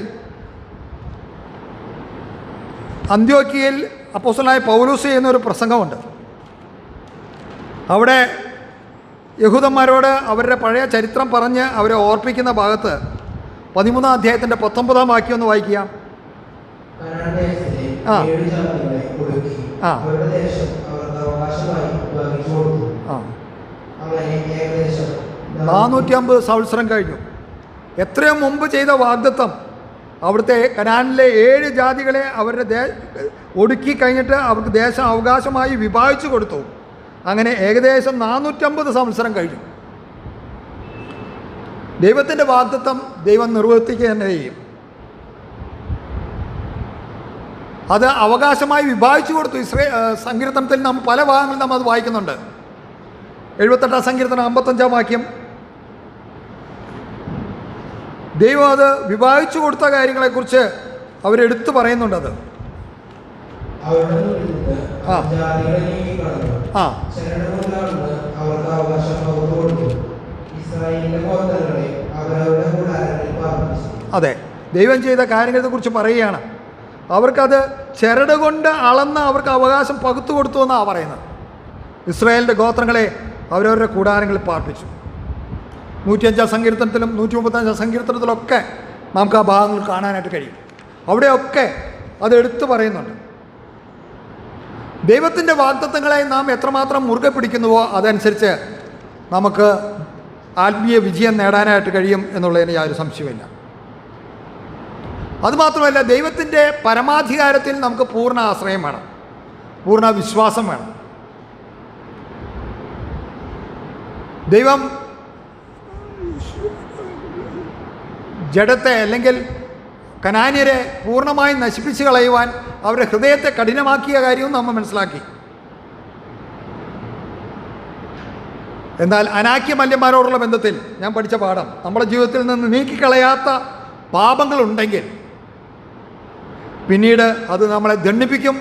അന്ത്യോക്യയിൽ അപ്പോസ്തലനായ പൗലോസ് ചെയ്യുന്നൊരു പ്രസംഗമുണ്ട്. അവിടെ യഹൂദന്മാരോട് അവരുടെ പഴയ ചരിത്രം പറഞ്ഞ് അവരെ ഓർപ്പിക്കുന്ന ഭാഗത്ത് 13-ാം അധ്യായത്തിൻ്റെ 19-ാം വാക്യം ഒന്ന് വായിക്കുക. ആ ആ 450 സംവത്സരം കഴിഞ്ഞു. എത്രയോ മുമ്പ് ചെയ്ത വാഗ്ദത്തം അവിടുത്തെ കനാനിലെ 7 ജാതികളെ അവരുടെ ഒടുക്കി കഴിഞ്ഞിട്ട് അവർക്ക് ദേശം അവകാശമായി വിഭാഗിച്ചു കൊടുത്തു. അങ്ങനെ ഏകദേശം 450 സംവത്സരം കഴിഞ്ഞു. ദൈവത്തിൻ്റെ വാഗ്ദത്തം ദൈവം നിർവർത്തിക്കുക തന്നെ ചെയ്യും. അത് അവകാശമായി വിഭാഗിച്ചു കൊടുത്തു. സങ്കീർത്തനത്തിൽ നാം പല ഭാഗങ്ങളിൽ നാം അത് വായിക്കുന്നുണ്ട്. 78-ാം സങ്കീർത്തനം 55-ാം വാക്യം ദൈവം അത് വിഭാഗിച്ചു കൊടുത്ത കാര്യങ്ങളെക്കുറിച്ച് അവരെടുത്തു പറയുന്നുണ്ട്. അത് ആ ആ അതെ, ദൈവം ചെയ്ത കാര്യങ്ങളെക്കുറിച്ച് പറയുകയാണ്. അവർക്കത് ചരട് കൊണ്ട് അളന്ന് അവർക്ക് അവകാശം പകുത്തു കൊടുത്തു എന്നാണ് പറയുന്നത്. ഇസ്രായേലിൻ്റെ ഗോത്രങ്ങളെ അവരവരുടെ കൂടാരങ്ങളിൽ പാർപ്പിച്ചു. 105-ാം സങ്കീർത്തനത്തിലും 135-ാം സങ്കീർത്തനത്തിലൊക്കെ നമുക്ക് ആ ഭാഗങ്ങൾ കാണാനായിട്ട് കഴിയും. അവിടെയൊക്കെ അത് എടുത്തു പറയുന്നുണ്ട്. ദൈവത്തിൻ്റെ വാഗ്ദത്തങ്ങളെ നാം എത്രമാത്രം മുറുകെ പിടിക്കുന്നുവോ അതനുസരിച്ച് നമുക്ക് ആത്മീയ വിജയം നേടാനായിട്ട് കഴിയും എന്നുള്ളതിന് യാതൊരു സംശയമില്ല. അതുമാത്രമല്ല, ദൈവത്തിൻ്റെ പരമാധികാരത്തിൽ നമുക്ക് പൂർണ്ണ ആശ്രയം വേണം, പൂർണ്ണ വിശ്വാസം വേണം. ദൈവം ജഡത്തെ അല്ലെങ്കിൽ കനാന്യരെ പൂർണ്ണമായി നശിപ്പിച്ച് കളയുവാൻ അവരുടെ ഹൃദയത്തെ കഠിനമാക്കിയ കാര്യവും നമ്മൾ മനസ്സിലാക്കി. എന്നാൽ അനാക്യമല്യന്മാരോടുള്ള ബന്ധത്തിൽ ഞാൻ പഠിച്ച പാഠം, നമ്മുടെ ജീവിതത്തിൽ നിന്ന് നീക്കിക്കളയാത്ത പാപങ്ങളുണ്ടെങ്കിൽ പിന്നീട് അത് നമ്മളെ ദണ്ഡിപ്പിക്കും.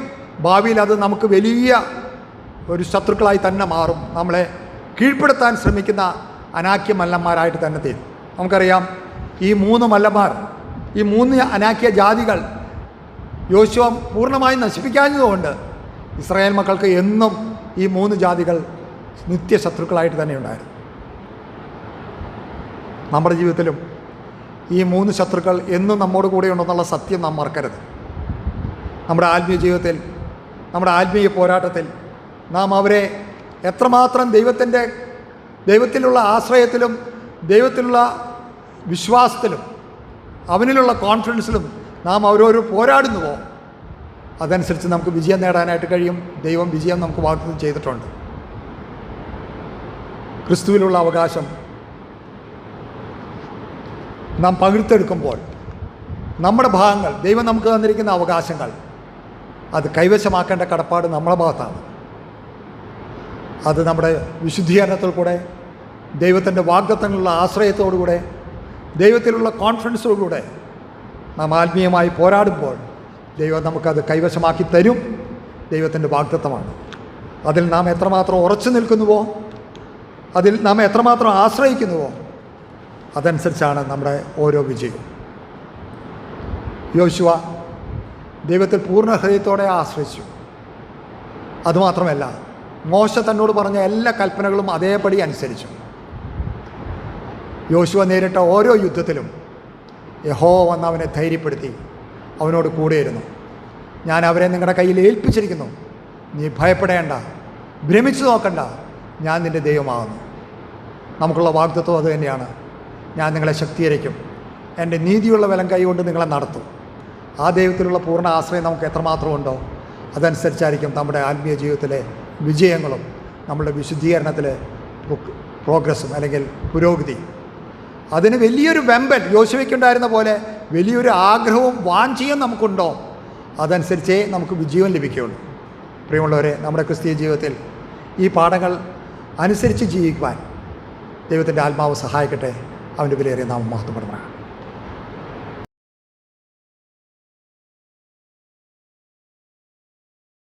ഭാവിയിൽ അത് നമുക്ക് വലിയ ഒരു ശത്രുക്കളായി തന്നെ മാറും. നമ്മളെ കീഴ്പ്പെടുത്താൻ ശ്രമിക്കുന്ന അനാക്യമല്ലന്മാരായിട്ട് തന്നെ തീരും. നമുക്കറിയാം, ഈ 3 മല്ലന്മാർ, ഈ 3 അനാക്യ ജാതികൾ യോശുവ പൂർണ്ണമായി നശിപ്പിക്കാഞ്ഞതുകൊണ്ട് ഇസ്രായേൽ മക്കൾക്ക് എന്നും ഈ 3 ജാതികൾ നിത്യശത്രുക്കളായിട്ട് തന്നെ ഉണ്ടായിരുന്നു. നമ്മുടെ ജീവിതത്തിലും ഈ 3 ശത്രുക്കൾ എന്നും നമ്മോട് കൂടെ ഉണ്ടെന്നുള്ള സത്യം നാം മറക്കരുത്. നമ്മുടെ ആത്മീയ ജീവിതത്തിൽ, നമ്മുടെ ആത്മീയ പോരാട്ടത്തിൽ നാം അവരെ എത്രമാത്രം ദൈവത്തിലുള്ള ആശ്രയത്തിലും ദൈവത്തിലുള്ള വിശ്വാസത്തിലും അവനിലുള്ള കോൺഫിഡൻസിലും നാം അവരോട് പോരാടുന്നുവോ അതനുസരിച്ച് നമുക്ക് വിജയം നേടാനായിട്ട് കഴിയും. ദൈവം വിജയം നമുക്ക് വാഗ്ദത്തം ചെയ്തിട്ടുണ്ട്. ക്രിസ്തുവിലുള്ള അവകാശം നാം പകർത്തെടുക്കുമ്പോൾ നമ്മുടെ ഭാഗങ്ങൾ, ദൈവം നമുക്ക് തന്നിരിക്കുന്ന അവകാശങ്ങൾ, അത് കൈവശമാക്കേണ്ട കടപ്പാട് നമ്മുടെ ഭാഗത്താണ്. അത് നമ്മുടെ വിശുദ്ധീകരണത്തിൽ കൂടെ, ദൈവത്തിൻ്റെ വാഗ്ദത്തങ്ങളുള്ള ആശ്രയത്തോടുകൂടെ, ദൈവത്തിലുള്ള കോൺഫിഡൻസോടുകൂടെ നാം ആത്മീയമായി പോരാടുമ്പോൾ ദൈവം നമുക്കത് കൈവശമാക്കി തരും. ദൈവത്തിൻ്റെ വാഗ്ദത്തമാണ്. അതിൽ നാം എത്രമാത്രം ഉറച്ചു നിൽക്കുന്നുവോ, അതിൽ നാം എത്രമാത്രം ആശ്രയിക്കുന്നുവോ അതനുസരിച്ചാണ് നമ്മുടെ ഓരോ വിജയവും. യോശുവ ദൈവത്തിൽ പൂർണ്ണ ഹൃദയത്തോടെ ആശ്രയിച്ചു. അതുമാത്രമല്ല, മോശ തന്നോട് പറഞ്ഞ എല്ലാ കൽപ്പനകളും അതേപടി അനുസരിച്ചു. യോശുവ നേരിട്ട ഓരോ യുദ്ധത്തിലും യഹോവ വന്ന് അവനെ ധൈര്യപ്പെടുത്തി അവനോട് കൂടെയിരുന്നു. ഞാൻ അവരെ നിങ്ങളുടെ കയ്യിൽ ഏൽപ്പിച്ചിരിക്കുന്നു, നീ ഭയപ്പെടേണ്ട, ഭ്രമിച്ചു നോക്കണ്ട, ഞാൻ നിൻ്റെ ദൈവമാകുന്നു. നമുക്കുള്ള വാഗ്ദത്വം അത് തന്നെയാണ്. ഞാൻ നിങ്ങളെ ശക്തീകരിക്കും, എൻ്റെ നീതിയുള്ള വലം കൈകൊണ്ട് നിങ്ങളെ നടത്തും. ആ ദൈവത്തിലുള്ള പൂർണ്ണ ആശ്രയം നമുക്ക് എത്രമാത്രം ഉണ്ടോ അതനുസരിച്ചായിരിക്കും നമ്മുടെ ആത്മീയ ജീവിതത്തിലെ വിജയങ്ങളും നമ്മുടെ വിശുദ്ധീകരണത്തിലെ പ്രോഗ്രസ്സും അല്ലെങ്കിൽ പുരോഗതി. അതിന് വലിയൊരു വെമ്പൽ യോശുവയ്ക്കുണ്ടായിരുന്ന പോലെ വലിയൊരു ആഗ്രഹവും വാഞ്ചയും നമുക്കുണ്ടോ അതനുസരിച്ചേ നമുക്ക് വിജയം ലഭിക്കുകയുള്ളൂ. പ്രിയമുള്ളവരെ, നമ്മുടെ ക്രിസ്തീയ ജീവിതത്തിൽ ഈ പാഠങ്ങൾ അനുസരിച്ച് ജീവിക്കുവാൻ ദൈവത്തിൻ്റെ ആത്മാവ് സഹായിക്കട്ടെ. അവൻ്റെ വിലയേറിയ നാമം മഹത്വപ്പെടുന്നതാണ്.